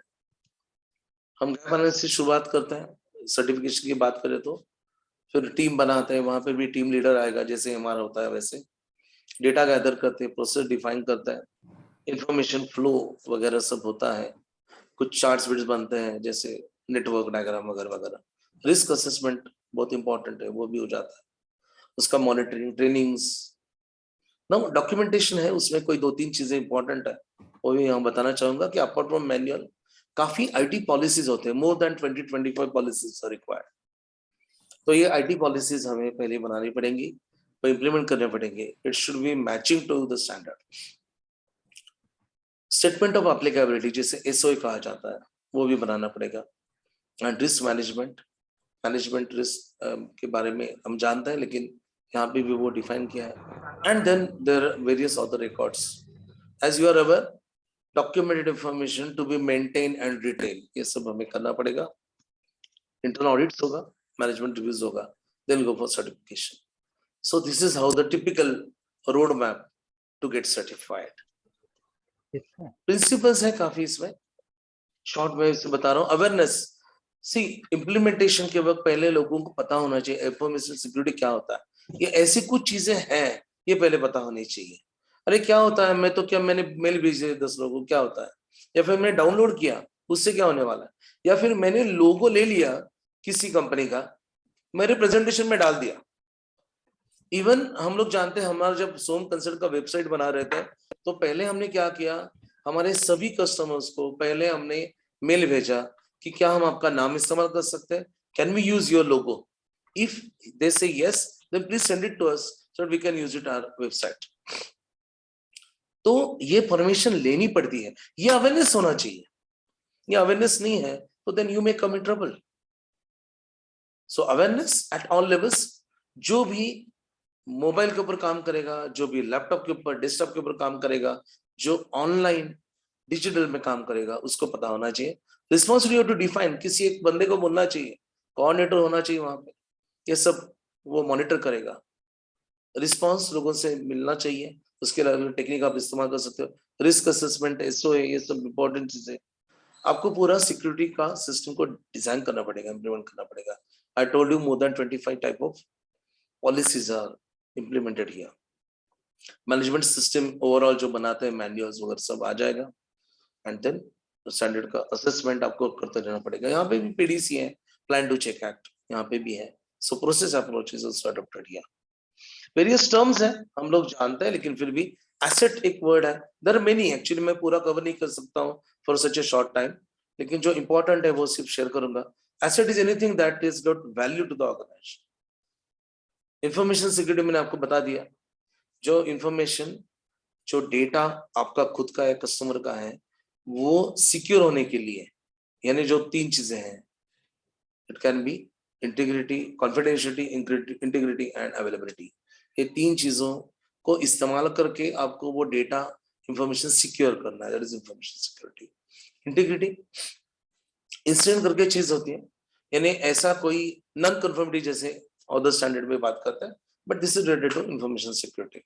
हम क्या बनाने से शुरुआत करते हैं. सर्टिफिकेशन की बात करें तो फिर टीम बनाते हैं, वहां पर भी टीम लीडर आएगा, जैसे हमारा होता है वैसे. डेटा गैदर करते हैं, प्रोसेस डिफाइन करता है, इंफॉर्मेशन फ्लो वगैरह सब होता है. कुछ चार्ट्स विड्स बनते हैं, जैसे नेटवर्क डायग्राम वगैरह वगैरह. रिस्क असेसमेंट बहुत इंपॉर्टेंट है, वो भी हो जाता है. उसका मॉनिटरिंग, ट्रेनिंग्स ना, डॉक्यूमेंटेशन है, उसमें कोई 2-3 चीजें इंपॉर्टेंट है, वो भी यहाँ बताना चाहूंगा कि अपार्ट फ्रॉम मैनुअल काफी आईटी पॉलिसीज होते हैं, more than 20-25 policies are required. तो ये आईटी पॉलिसीज हमें पहले बनानी पड़ेंगी, तो इंप्लीमेंट करने पड़ेंगे. It should be matching to the standard. Statement of applicability, जिसे एसओए कहा जाता है, वो भी बनाना पड़ेगा. एंड रिस्क मैनेजमेंट रिस्क के बारे में हम जानते हैं, लेकिन यहाँ पे भी वो डिफाइन किया है. And then there are various other records, as you are aware, documented information to be maintain and retain, ये सब हमें करना पड़ेगा. इंटरनल ऑडिट्स होगा, management reviews होगा, then go for certification. So this is how the typical roadmap to get certified. Principles है काफी इसमें, शॉर्ट में से बता रहा हूँ. अवेयरनेस, सी इम्प्लीमेंटेशन के वक्त पहले लोगों को पता होना चाहिए इंफॉर्मेशन सिक्योरिटी क्या होता है. ये ऐसी कुछ चीजें हैं, ये पहले पता होनी चाहिए. अरे क्या होता है, मैं तो क्या, मैंने मेल भेज दिया 10 लोगों को, क्या होता है, या फिर मैंने डाउनलोड किया, उससे क्या होने वाला है, या फिर मैंने लोगो ले लिया किसी कंपनी का, मेरे प्रेजेंटेशन में डाल दिया. इवन हम लोग जानते हैं, हमारा जब सोम कंसल्ट का वेबसाइट बना रहे थे, तो पहले हमने क्या किया, हमारे सभी कस्टमर्स को पहले हमने मेल भेजा कि क्या हम आपका नाम इस्तेमाल कर सकते हैं, can we use your logo. If they say yes, then please send it to us so we can use it our website. तो ये परमिशन लेनी पड़ती है, ये अवेयरनेस होना चाहिए. ये अवेयरनेस नहीं है तो then you may come in trouble. So awareness at all levels. जो भी मोबाइल के ऊपर काम करेगा, जो भी लैपटॉप के ऊपर, डेस्कटॉप के ऊपर काम करेगा, जो ऑनलाइन डिजिटल में काम करेगा, उसको पता होना चाहिए. रिस्पॉन्सिबिलिटी टू डिफाइन, किसी एक बंदे को बोलना चाहिए, कोऑर्डिनेटर होना चाहिए वहां पे, ये सब वो मॉनिटर करेगा. रिस्पॉन्स लोगों से मिलना चाहिए, उसके अलावा टेक्निक आप इस्तेमाल कर सकते हो. रिस्क असेसमेंट, एसओए, ये सब इंपॉर्टेंट चीजें. आपको पूरा सिक्योरिटी का सिस्टम को डिजाइन करना पड़ेगा, इम्प्लीमेंट करना पड़ेगा. I told you more than 25 type of policies are implemented here. Management system overall जो बनाते हैं मैन्युअल्स वगैरह सब आ जाएगा एंड देन स्टैंडर्ड का असेसमेंट आपको करते रहना पड़ेगा। यहाँ पे भी पीडीसी है, प्लान टू चेक एक्ट यहाँ पे भी है। So process approach is also adopted here. Various terms हैं हम लोग जानते हैं, लेकिन फिर भी एसेट एक वर्ड है। देयर आर मेनी, एक्चुअली मैं पूरा कवर नहीं कर सकता हूँ for such a short time, लेकिन जो इंपॉर्टेंट है वो सिर्फ शेयर करूंगा। Asset is anything that is not value to the organization. Information security मैंने आपको बता दिया, जो इंफॉर्मेशन जो डेटा आपका खुद का है, कस्टमर का है, वो सिक्योर होने के लिए, यानी जो 3 चीजें हैं, it can be integrity, confidentiality, integrity and availability. ये 3 चीजों को इस्तेमाल करके आपको वो डेटा इंफॉर्मेशन सिक्योर करना है, that is information security. Integrity incident करके चीज होती है, यानी ऐसा कोई नॉन कन्फर्मिटी जैसे अदर स्टैंडर्ड में बात करते हैं, but this is related to information security,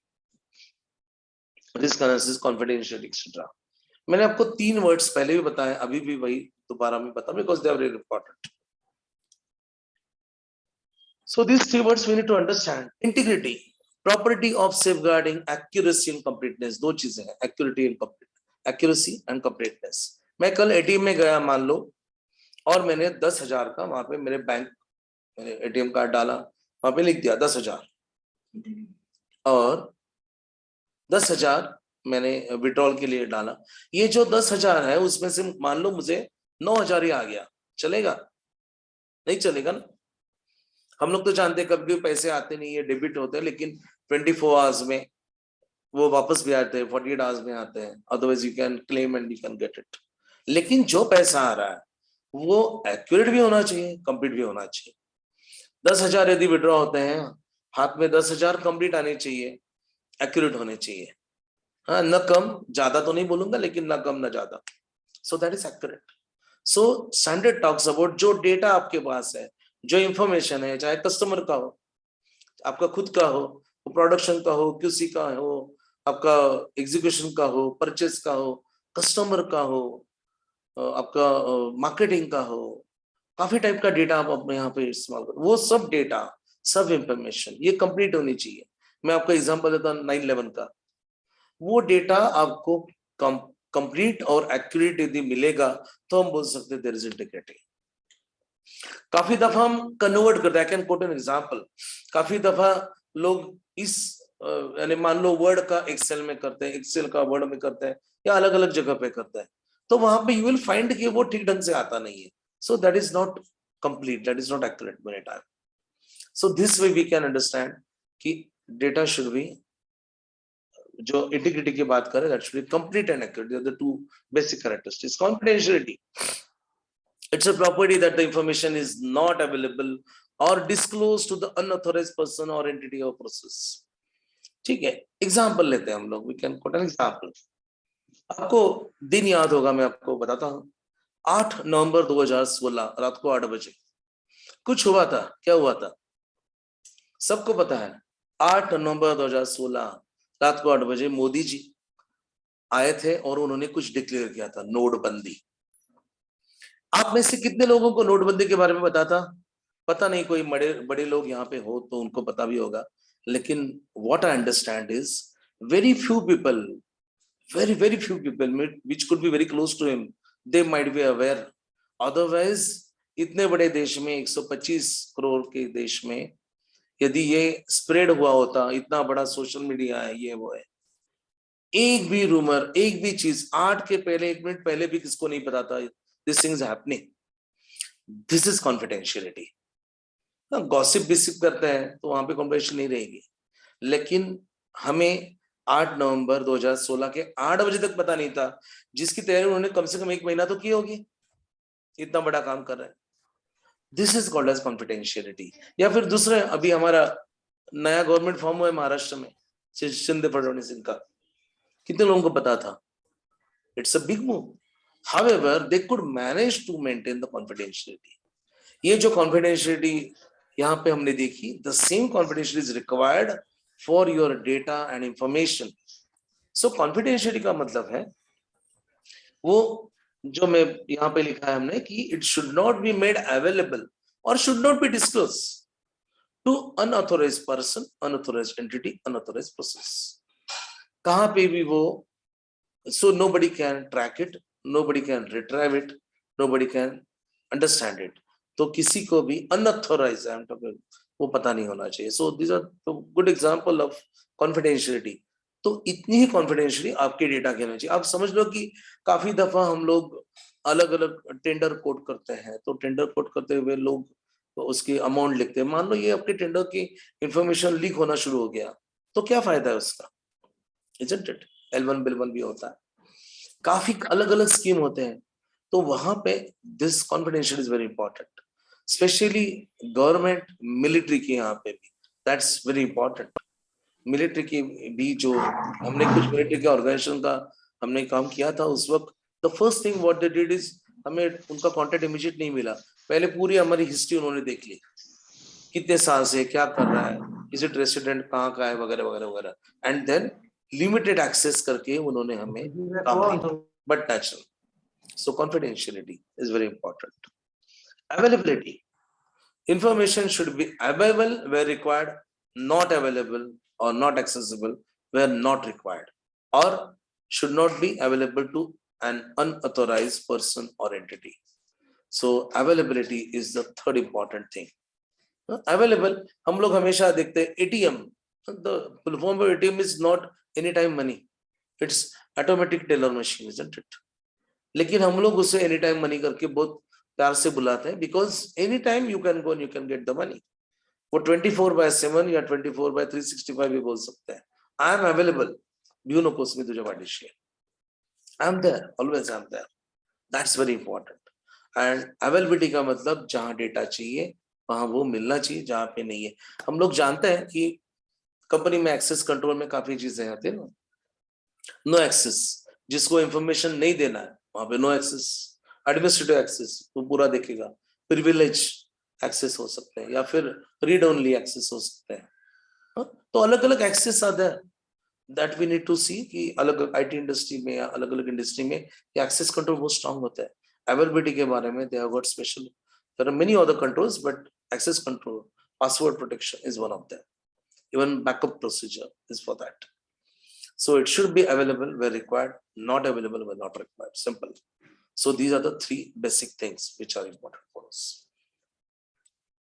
risk analysis, confidentiality etcetera. मैंने आपको 3 वर्ड्स पहले भी बताए, अभी भी वही दोबारा में बता, because they are very important. So these 3 words we need to understand. Integrity, property of safeguarding accuracy and completeness. 2 चीजें हैं, accuracy and completeness. मैं कल एटीएम में गया मान लो, और मैंने 10,000 का वहां पे मेरे बैंक मैंने एटीएम कार्ड डाला, वहां पे लिख दिया 10,000, और 10,000 मैंने विड्रॉल के लिए डाला। ये जो 10,000 है उसमें से मान लो मुझे 9,000 ही आ गया, चलेगा? नहीं चलेगा ना। हम लोग तो जानते हैं कभी पैसे आते नहीं है, डेबिट होते हैं, लेकिन 24 आवर्स में वो वापस भी आते हैं, 48 आवर्स में आते हैं, otherwise you can claim and you can get it. लेकिन जो पैसा आ रहा है वो एक्यूरेट भी होना चाहिए, कंप्लीट भी होना चाहिए। 10,000 यदि विड्रॉ होते हैं, हाथ में 10,000 कंप्लीट आने चाहिए, एक्यूरेट होने चाहिए। हाँ, न कम, ज्यादा तो नहीं बोलूंगा, लेकिन न कम न ज्यादा। सो that is accurate. So standard talks about जो डेटा आपके पास है, जो इंफॉर्मेशन है, चाहे कस्टमर का हो, आपका खुद का हो, प्रोडक्शन का हो, क्यूसी का हो, आपका एग्जीक्यूशन का हो, परचेस का हो, कस्टमर का हो, आपका मार्केटिंग का हो, काफी टाइप का डेटा आप अपने यहाँ पे इस्तेमाल करो, वो सब डेटा, सब इंफॉर्मेशन ये कंप्लीट होनी चाहिए। मैं आपको एग्जांपल देता हूँ 9/11 का। वो डेटा आपको कंप्लीट और एक्यूरेट यदि मिलेगा तो हम बोल सकते हैं देयर इज इंटीग्रिटी। काफी दफा हम कन्वर्ट करते हैं, I can quote an example. काफी दफा लोग इस यानी मान लो वर्ड का एक्सेल में करते हैं, एक्सेल का वर्ड में करते हैं, या अलग अलग जगह पे करते हैं, तो वहां पे यू विल फाइंड कि वो ठीक ढंग से आता नहीं है। So that is not complete, that is not accurate many time. So this way we can understand कि डेटा शुड बी, जो इंटीग्रिटी की बात करें, that should be complete and accurate, the 2 basic characteristics. Confidentiality, it's a property that the information is not available or disclosed to the unauthorized person or entity or process. ठीक है, example लेते हैं हम लोग, we can quote an example. आपको दिन याद होगा, मैं आपको बताता हूँ। 8 नवंबर 2016 रात को 8 बजे कुछ हुआ था। क्या हुआ था सबको पता है। 8 नवंबर 2016 रात को 8 बजे मोदी जी आए थे और उन्होंने कुछ डिक्लेयर किया था, नोटबंदी। आप में से कितने लोगों को नोटबंदी के बारे में पता नहीं, कोई बड़े लोग यहाँ पे हो तो उनको पता भी होगा, लेकिन what I understand is very few people, very few people which could be very close to him, they might be aware. Otherwise इतने बड़े देश में, 125 करोड़ के देश में, यदि ये स्प्रेड हुआ होता, इतना बड़ा सोशल मीडिया है, ये वो है, एक भी रूमर, एक भी चीज 8 के पहले 1 मिनट पहले भी किसको नहीं पता था this thing is happening. This is confidentiality. Gossip बिसिप करते हैं तो वहां पे कॉन्फिडेंशियल नहीं रहेगी, लेकिन हमें 8 नवंबर 2016 के 8 बजे तक पता नहीं था, जिसकी तैयारी उन्होंने कम से कम 1 महीना तो की होगी, इतना बड़ा काम कर रहे हैं। This is called as confidentiality. या फिर दूसरा, अभी हमारा नया गवर्नमेंट फॉर्म हुआ है महाराष्ट्र में, शिंदे फडणवीस का, कितने लोगों को पता था? It's a big move. However, they could manage to maintain the confidentiality. ये जो confidentiality यहाँ पे हमने देखी, the same confidentiality is required for your data and information. So confidentiality का मतलब है वो जो मैं यहाँ पे लिखा है हमने कि it should not be made available or should not be disclosed to unauthorized person, unauthorized entity, unauthorized process. कहाँ पे भी वो, so nobody can track it, nobody can retrieve it, nobody can understand it. तो किसी को भी unauthorized, I am talking, वो पता नहीं होना चाहिए. So these are the good example of confidentiality. तो इतनी ही confidentiality आपके डेटा के होना चाहिए. आप समझ लो कि काफी दफा हम लोग अलग अलग टेंडर कोट करते हैं, तो टेंडर कोट करते हुए लोग तो उसकी अमाउंट लिखते हैं. मान लो ये आपके टेंडर की इंफॉर्मेशन लीक होना शुरू हो गया, तो क्या फायदा है उसका? Isn't it? L1 बिल1 भी होता है, काफी अलग अलग स्कीम होते हैं. तो वहां पे this confidential is very important, specially government military के यहाँ पे भी दैट्स वेरी इंपॉर्टेंट. मिलिट्री की भी जो हमने कुछ मिलिट्री के ऑर्गेनाइजेशन का हमने काम किया था उस वक्त, the first thing what they did is, हमें उनका कांटेक्ट इमीडिएट नहीं मिला, पहले पूरी हमारी हिस्ट्री उन्होंने देख ली, कितने साल से क्या कर रहा है, इज इट रेसिडेंट कहाँ का है, वगैरह वगैरह वगैरह. एंड देन लिमिटेड एक्सेस करके उन्होंने हमें काम दिया, but natural. So confidentiality is very important. Availability. Information should be available where required, not available or not accessible where not required, or should not be available to an unauthorized person or entity. So availability is the third important thing. Available, हम लोग हमेशा देखते हैं ATM. The full form of ATM is not anytime money. It's automatic teller machine, isn't it? लेकिन हम लोग उसे any time money करके बहुत प्यार से बुलाते हैं, because any time you can go and you can get the money. वो 24/7 या 24/365 भी बोल सकते हैं. I am available, you know कोस में तुझे वाडिशी, I am there, always I am there. That's very important. And availability का मतलब जहां डेटा चाहिए वहां वो मिलना चाहिए, जहां पे नहीं है. हम लोग जानते हैं कि कंपनी में एक्सेस कंट्रोल में काफी चीजें आती है ना. नो एक्सेस, जिसको इंफॉर्मेशन नहीं देना है वहां पे नो एक्सेस. एडमिनिस्ट्रेटिव एक्सेस वो पूरा देखेगा. प्रिविलेज एक्सेस हो सकते हैं या फिर रीड ओनली एक्सेस हो सकते हैं. तो अलग अलग एक्सेस आते हैं, दैट वी नीड टू सी कि अलग आईटी इंडस्ट्री में या अलग अलग इंडस्ट्री में ये एक्सेस कंट्रोल बहुत स्ट्रांग होता है. अवेलेबिलिटी के बारे में they have got special, there are many other controls, but access control, password protection is one of them. Even backup procedure is for that. So it should be available where required, not available where not required. Simple. So these are the three basic things which are important for us.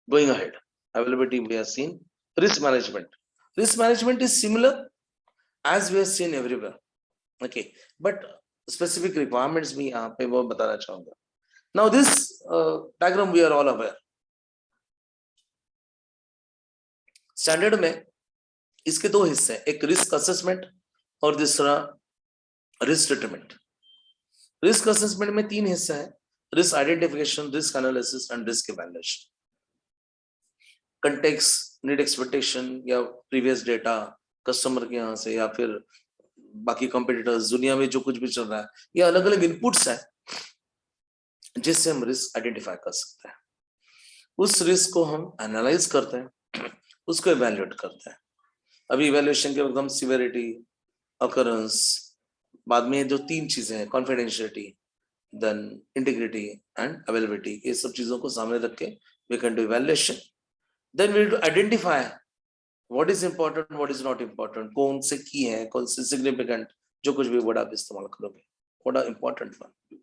Going ahead, availability we have seen. Risk management. Risk management is similar as we have seen everywhere. Okay, but specific requirements भी यहाँ पे वो बताना चाहूँगा. Now this diagram we are all aware. Standard में इसके दो हिस्से हैं, एक रिस्क असेसमेंट और दूसरा रिस्क ट्रीटमेंट. रिस्क असेसमेंट में तीन हिस्से हैं, risk identification, risk analysis and risk evaluation. Context, need expectation या प्रीवियस डेटा कस्टमर के यहाँ से या फिर बाकी कॉम्पिटिटर्स, दुनिया में जो कुछ भी चल रहा है, ये अलग अलग इनपुट्स हैं जिससे हम रिस्क आइडेंटिफाई कर सकते हैं. उस रिस्क को हम एनालाइज करते हैं, उसको इवैल्यूएट करते हैं. अभी इवैल्यूएशन के वक्त हम सिवियरिटी, अकरेंस, बाद में जो तीन चीजें हैं, confidentiality, then integrity and availability, ये सब चीजों को सामने रख के we can do evaluation. Then we to identify what is important, what is not important, कौन से की है, कौन से सिग्निफिकेंट, जो कुछ भी वर्ड आप इस्तेमाल करोगे, व्हाट आर इंपॉर्टेंट वन,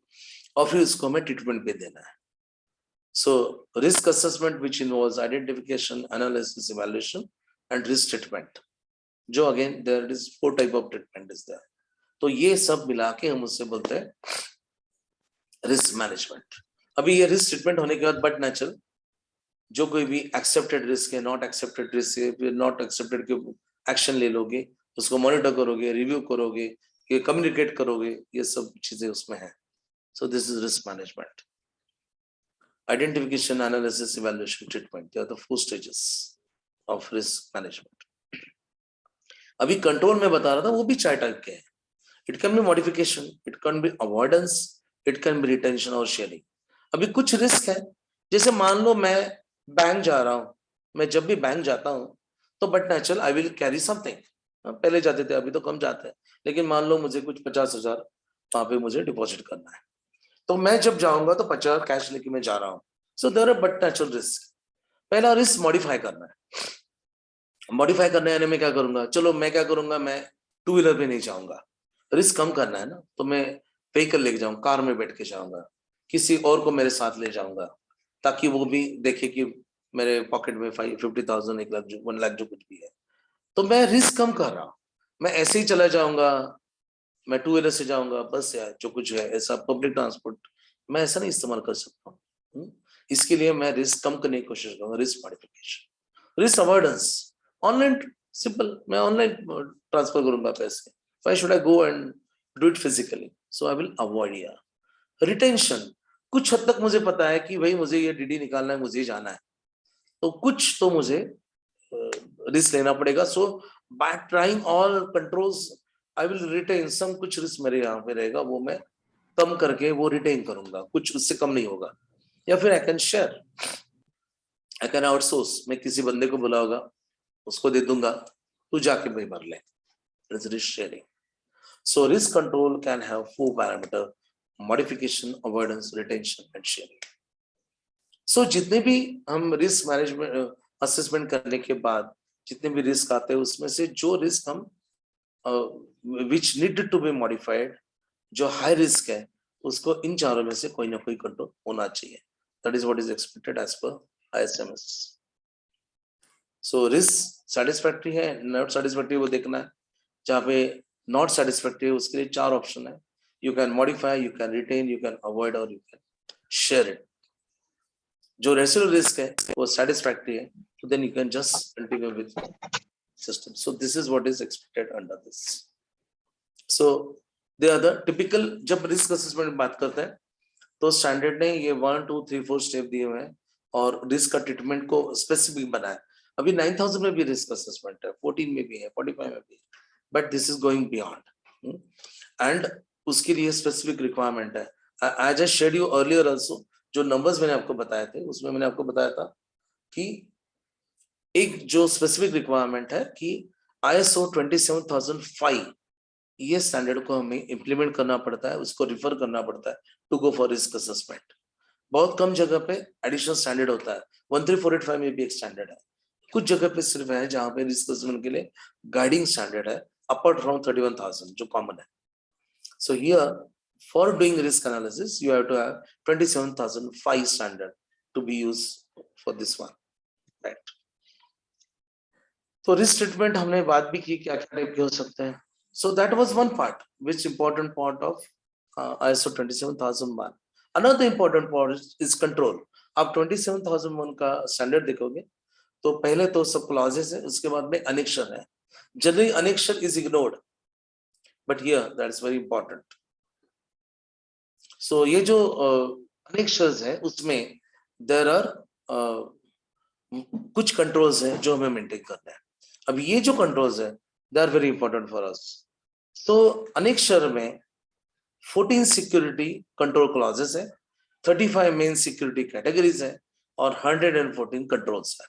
और फिर उसको हमें ट्रीटमेंट पे देना है. So risk assessment which involves identification, analysis, evaluation and risk treatment, जो again there is 4 type of treatment is there. तो ये सब मिला के हम उससे बोलते हैं रिस्क मैनेजमेंट. अभी ये रिस्क ट्रीटमेंट होने के बाद बट नेचुरल, जो कोई भी एक्सेप्टेड रिस्क है, नॉट एक्सेप्टेड रिस्क है, फिर नॉट एक्सेप्टेड के एक्शन ले लोगे, उसको मॉनिटर करोगे, रिव्यू करोगे, ये कम्युनिकेट करोगे, ये सब चीजें उसमें है. So this is risk management. Identification, analysis, evaluation, treatment, they are the 4 stages of risk management. अभी कंट्रोल में बता रहा था, वो भी 4 टाइप के हैं. It can be modification, it can be avoidance, it can be retention और शेयरिंग. अभी कुछ रिस्क है, जैसे मान लो मैं बैंक जा रहा हूं, मैं जब भी बैंक जाता हूं तो but natural I will carry something. पहले जाते थे, अभी तो कम जाते हैं, लेकिन मान लो मुझे कुछ 50,000 वहां पे मुझे डिपॉजिट करना है, तो मैं जब जाऊंगा तो 50,000 कैश लेके मैं जा रहा हूँ. So there are but natural risk. पहला रिस्क मॉडिफाई करना है. मॉडिफाई करने आने में क्या करूंगा, चलो मैं क्या करूंगा, मैं टू व्हीलर पे नहीं जाऊंगा, रिस्क कम करना है ना, तो मैं व्हीकल लेके जाऊंगा, कार में बैठ के जाऊंगा, किसी और को मेरे साथ ले जाऊंगा, ताकि वो भी देखे कि मेरे पॉकेट में 50,000 1 लाख 1 लाख जो कुछ भी है. तो मैं रिस्क कम कर रहा हूँ. मैं ऐसे ही चला जाऊंगा, मैं टू व्हीलर से जाऊंगा, बस या जो कुछ है ऐसा पब्लिक ट्रांसपोर्ट मैं ऐसा नहीं इस्तेमाल कर सकता हूँ. इसके लिए मैं रिस्क कम करने की कोशिश करूंगा. Risk modification, risk avoidance. Online simple, मैं ऑनलाइन ट्रांसफर करूंगा पैसे. Why should I go and do it physically? So I will avoid या. रिटेंशन, कुछ हद तक मुझे पता है कि भाई मुझे ये डीडी निकालना है, मुझे जाना है, तो कुछ तो मुझे रिस्क लेना पड़ेगा. So by trying all controls I will retain some. कुछ रिस्क मेरे यहाँ पे रहेगा, वो मैं कम करके वो रिटेन करूंगा, कुछ उससे कम नहीं होगा. या फिर I can share, I can outsource. मैं किसी बंदे को बुलाऊंगा, उसको दे दूंगा, तू जाके भाई भर ले. Risk sharing. So risk control can have 4 parameter: modification, avoidance, retention and sharing. So जितने भी हम रिस्क मैनेजमेंट असेसमेंट करने के बाद जितने भी रिस्क आते हैं, उसमें से जो रिस्क हम which need to be modified, जो हाई रिस्क है, उसको इन चारों में से कोई ना कोई कंट्रोल होना चाहिए. That is what is expected as per ISMS. So risk satisfactory है, नॉट सेटिस्फैक्ट्री वो देखना है. जहाँ पे नॉट सेटिस्फैक्ट्री है उसके लिए 4 ऑप्शन है. You can modify, you can retain, you can avoid और यू कैन शेयर इट. जो रेसिडुअल रिस्क है वो सेटिस्फैक्ट्री है, तो then you can just continue with system. So this is what is expected under this. So they are the typical. जब risk assessment में बात करते हैं तो स्टैंडर्ड ने ये 1 2 3 4 स्टेप दिए हुए हैं और रिस्क का ट्रीटमेंट को स्पेसिफिक बनाया. अभी 9000 में भी रिस्क असेसमेंट है, 14 में भी है, 45 में भी है, but this is going beyond. And उसके लिए स्पेसिफिक रिक्वायरमेंट है. I just shared you earlier also. जो नंबर्स मैंने आपको बताए थे उसमें मैंने आपको बताया था कि एक जो स्पेसिफिक रिक्वायरमेंट है कि ISO 27005 ये स्टैंडर्ड को हमें इंप्लीमेंट करना पड़ता है, उसको रिफर करना पड़ता है to go for risk assessment. बहुत कम जगह पे एडिशनल स्टैंडर्ड होता है. 13485 में भी एक स्टैंडर्ड है. कुछ जगह पे सिर्फ है जहां पे रिस्क असेसमेंट के लिए गाइडिंग स्टैंडर्ड है अपार्ट फ्रॉम 31000 जो कॉमन है. So here for doing risk analysis you have to have 27005 standard to be used for this one, right? तो रिस्क ट्रीटमेंट हमने बात भी की क्या क्या टाइप के हो सकते हैं. So that was one part which important part of ISO 27001. another important part is control. आप 27001 का स्टैंडर्ड देखोगे तो पहले तो सब क्लॉजेस है, उसके बाद में अनेक्शर है. Generally annexure is ignored, but here that is very important. So ये जो अनेक्शर्स है उसमें देयर आर कुछ कंट्रोल्स हैं जो हमें मेंटेन करना है. अब ये जो कंट्रोल्स है they are very important for us. तो अनेक्शर में 14 सिक्योरिटी कंट्रोल क्लॉजेस है, 35 मेन सिक्योरिटी कैटेगरीज है और 114 कंट्रोल्स है.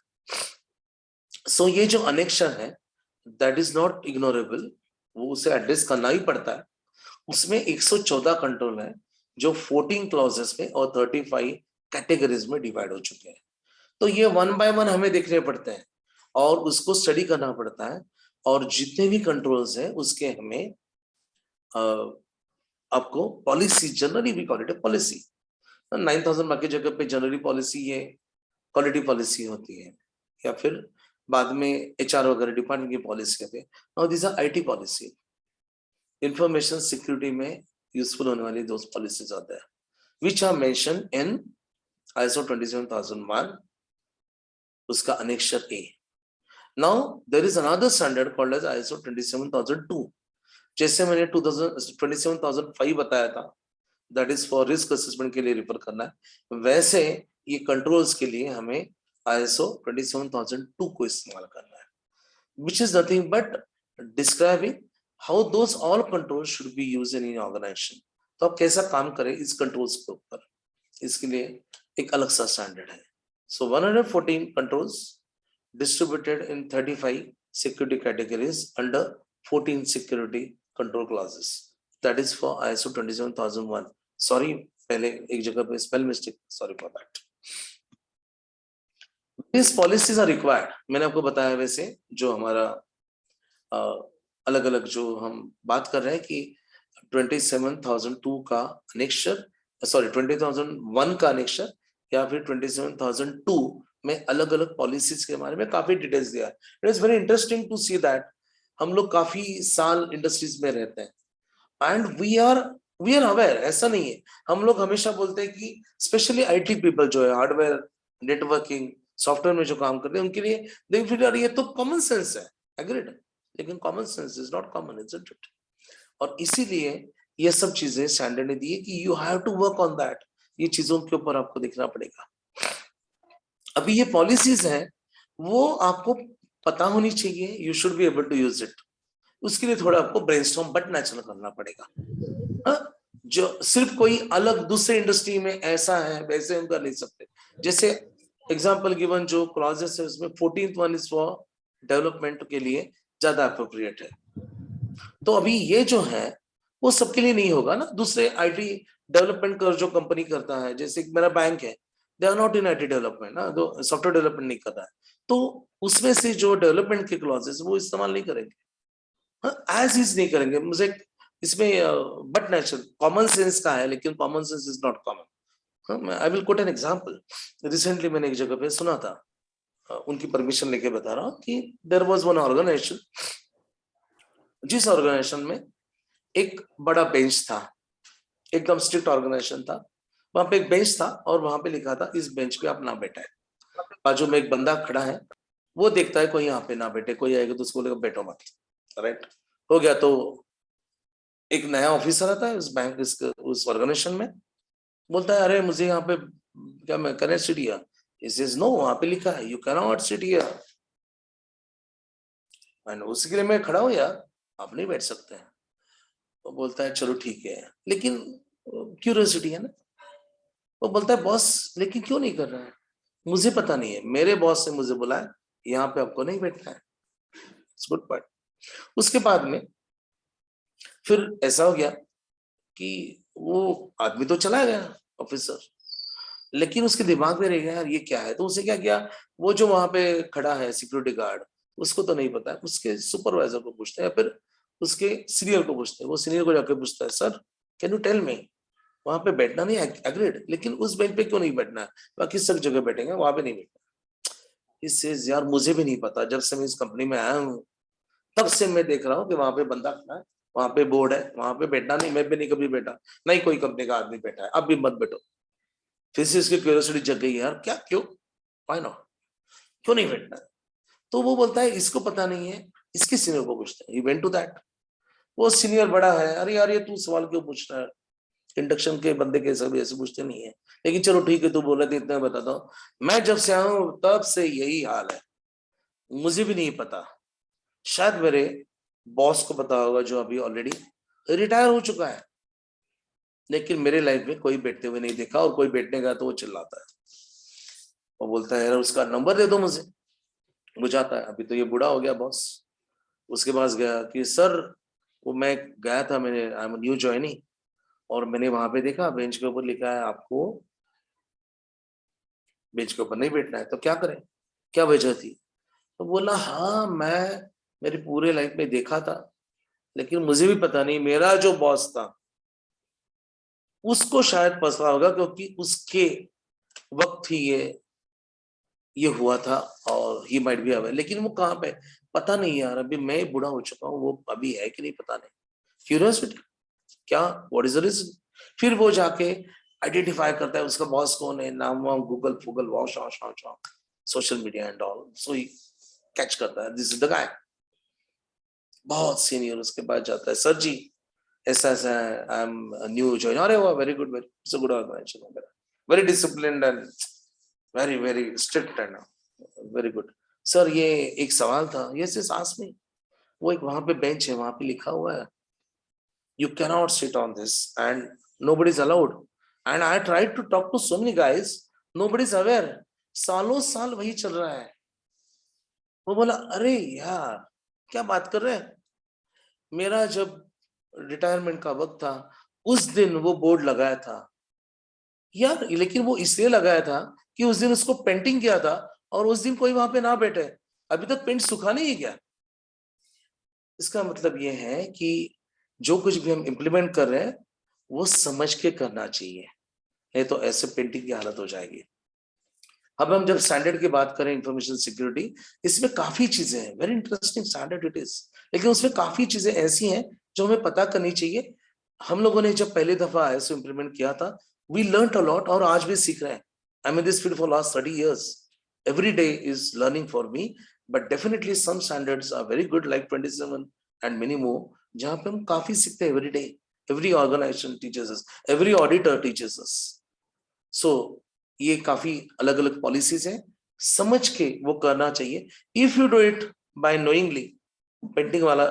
सो ये जो अनेक्शर है दैट इज नॉट इग्नोरेबल, वो उसे एड्रेस करना ही पड़ता है. उसमें 114 कंट्रोल है जो 14 क्लॉजेस में और 35 कैटेगरीज में डिवाइड हो चुके हैं. तो ये 1 बाय 1 हमें देखने पड़ते हैं और उसको स्टडी करना पड़ता है. और जितने भी कंट्रोल्स हैं उसके हमें आपको policy, generally we call it policy. 9000 बाकी जगह पे जनरली पॉलिसी ये क्वालिटी पॉलिसी होती है या फिर बाद में HR वगैरह डिपार्टमेंट की पॉलिसी होती है. Now this are IT policy. Information security में यूजफुल होने वाली दो पॉलिसीज होते हैं which are mentioned in ISO 27001, उसका अनेक्शर A. Now there is another standard called as ISO 27002. जैसे मैंने 27005 बताया था that is for risk assessment के लिए रिफर करना है, वैसे ये कंट्रोल्स के लिए हमें ISO 27002 को इस्तेमाल करना है, which is nothing but describing how those all controls should be used in an organization. तो आप कैसा काम करें इस कंट्रोल्स के ऊपर, इसके लिए एक अलग सा स्टैंडर्ड है. So 114 controls distributed in 35 security categories under 14 security control clauses. That is for ISO 27001. Sorry, पहले एक जगह पे spell mistake. Sorry for that. This policies are required, मैंने आपको बताया वैसे जो हमारा अलग अलग जो हम बात कर रहे हैं कि 27,002 का अनेक्षर, सॉरी 20,001 का अनेक्षर या फिर 27,002 में अलग अलग पॉलिसीज के बारे में काफी डिटेल्स दिया है। It is very interesting to see that हम लोग काफी साल इंडस्ट्रीज में रहते हैं एंड वी आर अवेयर। ऐसा नहीं है, हम लोग हमेशा बोलते हैं कि स्पेशली आईटी पीपल जो है हार्डवेयर नेटवर्किंग सॉफ्टवेयर में जो काम करते हैं उनके लिए देख फिर यार ये तो कॉमन सेंस है, एग्रीड, लेकिन common sense is not common, isn't it? और इसीलिए ये सब चीजें स्टैंडर्ड ने दी है कि you have to work on that, ये चीजों के ऊपर आपको देखना पड़ेगा। अभी ये पॉलिसीज हैं वो आपको पता होनी चाहिए, you should be able to use it. उसके लिए थोड़ा आपको ब्रेनस्टॉर्म बट नेचुरल करना पड़ेगा। जो सिर्फ कोई अलग दूसरे इंडस्ट्री में ऐसा है वैसे हम कर नहीं सकते। जैसे एग्जांपल गिवन जो क्लॉजेस है उसमें 14th one is for development के लिए ज्यादा अप्रोप्रिएट है। तो अभी ये जो है वो सबके लिए नहीं होगा ना। दूसरे आईटी डेवलपमेंट कर जो कंपनी करता है, जैसे मेरा बैंक है, they are not in IT development ना, तो सॉफ्टवेयर डेवलपमेंट नहीं कर रहा है, तो उसमें से जो डेवलपमेंट के क्लॉजेस वो इस्तेमाल नहीं करेंगे, एज इज नहीं करेंगे। मुझे इसमें बट नेचुरल कॉमन सेंस का है, लेकिन common sense is not common. I will quote an example. Recently मैंने एक जगह पे सुना था, उनकी परमिशन लेके बता रहा हूँ कि देयर वाज वन ऑर्गेनाइजेशन, जिस ऑर्गेनाइजेशन में एक बड़ा बेंच था, एकदम स्ट्रिक्ट ऑर्गेनाइजेशन था, वहां पे एक बेंच था और वहां पे लिखा था इस बेंच पे आप ना बैठे। बाजू में एक बंदा खड़ा है, वो देखता है कोई यहाँ पे ना बैठे, कोई आएगा तो उसको बोलेगा बैठो मत, राइट? हो गया। तो एक नया ऑफिसर आता है उस बैंक उस ऑर्गेनाइजेशन में, बोलता है अरे मुझे यहाँ पे क्या मैं can sit here? He says no, वहां पे लिखा है you can not sit here. मैंने उसके लिए मैं खड़ा हूँ यार, आप नहीं बैठ सकते हैं। वो बोलता है चलो ठीक है, लेकिन क्यूरियोसिटी है ना। वो बोलता है बॉस लेकिन क्यों नहीं कर रहा है? मुझे पता नहीं है, मेरे बॉस ने मुझे बोला है यहाँ पे आपको नहीं बैठना है। Good point. उसके बाद में फिर ऐसा हो गया कि वो आदमी तो चला गया ऑफिसर, लेकिन उसके दिमाग में रह गया यार ये क्या है। तो उसे क्या किया, वो जो वहां पे खड़ा है सिक्योरिटी गार्ड, उसको तो नहीं पता है, उसके सुपरवाइजर को पूछते हैं या फिर उसके सीनियर को पूछते हैं। वो सीनियर को जाकर पूछता है sir can you tell me, वहां पे बैठना नहीं एग्रीड, लेकिन उस बेंच पे क्यों नहीं बैठना है? बाकी सब जगह बैठेंगे, वहां पे नहीं बैठना। इससे यार मुझे भी नहीं पता, जब से मैं इस कंपनी में आया हूँ तब से मैं देख रहा हूँ कि वहां पे बंदा खड़ा है, वहां पे बोर्ड है, वहां पे बैठना नहीं। मैं भी नहीं कभी बैठा, नहीं कोई कंपनी का आदमी बैठा है, अब भी मत बैठो। फिर से इसकी क्यूरियोसिटी जग गई यार, क्या क्यों, व्हाई नॉट, क्यों नहीं बैठना? तो वो बोलता है इसको पता नहीं है, इसके सीनियर को पूछते हैं। ही वेंट टू दैट, वो सीनियर बड़ा है, अरे यार ये तू सवाल क्यों पूछ रहा है, इंडक्शन के बंदे के सब ऐसे पूछते नहीं है, लेकिन चलो ठीक है तू बोल रहे थे इतना बताता हूँ। मैं जब से आया हूँ तब से यही हाल है, मुझे भी नहीं पता, शायद मेरे बॉस को पता होगा जो अभी ऑलरेडी रिटायर हो चुका है, लेकिन मेरे लाइफ में कोई बैठते हुए नहीं देखा, और कोई बैठने का तो वो चिल्लाता है। वो बोलता है यार उसका नंबर दे दो मुझे। वो जाता है, अभी तो ये बूढ़ा हो गया बॉस, उसके पास गया कि सर वो मैं गया था, मैंने आई एम न्यू ज्वाइनिंग, और मैंने वहां पे देखा बेंच के ऊपर लिखा है आपको बेंच के ऊपर नहीं बैठना है, तो क्या करें, क्या वजह थी? तो बोला हाँ मैं मेरी पूरे लाइफ में देखा था, लेकिन मुझे भी पता नहीं, मेरा जो बॉस था उसको शायद पता होगा क्योंकि उसके वक्त ही ये हुआ था, और ही माइट बी अवेयर, लेकिन वो कहाँ पे पता नहीं यार, अभी मैं बूढ़ा हो चुका हूँ, वो अभी है कि नहीं पता नहीं। क्यूरियोसिटी क्या, व्हाट इज द रीजन? फिर वो जाके आइडेंटिफाई करता है उसका बॉस कौन है, नाम वाम गूगल फूगल वॉश social media and all, so ही कैच करता है दिस इज द गाय। बहुत सीनियर उसके पास जाता है, सर जी ऐसा ऐसा है, आई एम न्यू ज्वाइन। अरे वाह very good, very it's a good organisation, very disciplined and very very strict and very good. Sir ये एक सवाल था, यस यस आस्क मी। वो एक वहां पे बेंच है, वहां पे लिखा हुआ है you cannot sit on this and nobody is allowed, and I tried to talk to so many guys, nobody is aware, सालों साल वही चल रहा है। वो बोला अरे यार क्या बात कर रहे हैं, मेरा जब रिटायरमेंट का वक्त था उस दिन वो बोर्ड लगाया था यार, लेकिन वो इसलिए लगाया था कि उस दिन उसको पेंटिंग किया था और उस दिन कोई वहां पे ना बैठे, अभी तक पेंट सूखा नहीं है क्या? इसका मतलब ये है कि जो कुछ भी हम इम्प्लीमेंट कर रहे हैं वो समझ के करना चाहिए, नहीं तो ऐसे पेंटिंग की हालत हो जाएगी। अब हम जब स्टैंडर्ड की बात करें इंफॉर्मेशन सिक्योरिटी, इसमें काफी चीजें हैं, very interesting standard it is, लेकिन उसमें काफी चीजें ऐसी हैं जो हमें पता करनी चाहिए। हम लोगों ने जब पहली दफा ISO इम्प्लीमेंट किया था, वी लर्न अ लॉट, और आज भी सीख रहे हैं। I M in this field for last 30 years. Every day is learning for me, but definitely some standards are very good, like 27 and many more, जहाँ पे हम काफी सीखते हैं every day. Every organization teaches us, every auditor teaches us. So ये काफी अलग अलग पॉलिसीज हैं, समझ के वो करना चाहिए। If you do it by knowingly, painting वाला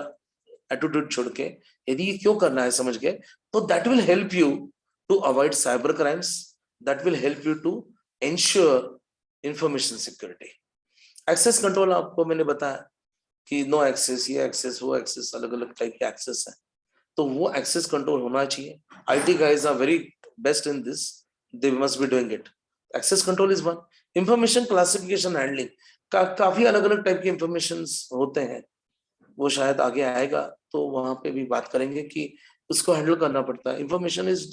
एटीट्यूड छोड़ के, यदि ये क्यों करना है समझ के, तो that will help you to avoid cyber crimes, that will help you to ensure information security. Access control आपको मैंने बताया कि नो एक्सेस, ये एक्सेस, वो एक्सेस, अलग अलग टाइप के एक्सेस है, तो वो एक्सेस कंट्रोल होना चाहिए। IT guys are very best in this, they must be doing it. Access control is one. Information classification handling, काफी अलग अलग टाइप के इंफॉर्मेशन होते हैं, वो शायद आगे आएगा तो वहां पे भी बात करेंगे कि उसको हैंडल करना पड़ता है। इंफॉर्मेशन इज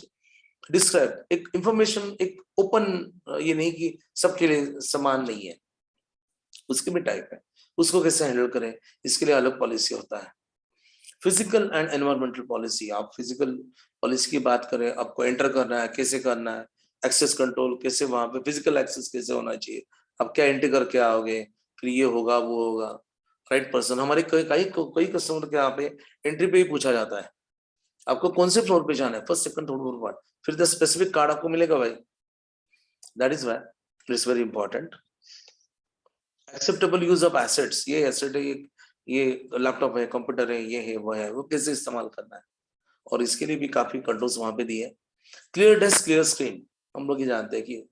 डिस्क्राइब, एक इंफॉर्मेशन एक ओपन, ये नहीं कि सबके लिए समान नहीं है, उसके भी टाइप है, उसको कैसे हैंडल करें, इसके लिए अलग पॉलिसी होता है। फिजिकल एंड एनवायरमेंटल पॉलिसी, आप फिजिकल पॉलिसी की बात करें, आपको एंटर करना है, कैसे करना है, एक्सेस कंट्रोल कैसे, वहां पे फिजिकल एक्सेस कैसे होना चाहिए, आप क्या एंटर करके आओगे, फिर ये होगा वो होगा, राइट पर्सन। हमारे कई कस्टमर के यहाँ पे एंट्री पे ही पूछा जाता है आपको कौन से फ्लोर पे जाना है, फर्स्ट सेकंड थर्ड फोर्थ, फिर द स्पेसिफिक कार्ड आपको मिलेगा भाई। That is why it's very important. Acceptable use of assets, ये एसेट है, ये लैपटॉप है, कंप्यूटर है, ये है वो है, वो कैसे इस्तेमाल करना है, और इसके लिए भी काफी कंट्रोल्स वहां पे दिए। क्लियर डेस्क क्लियर स्क्रीन, हम लोग ये जानते हैं कि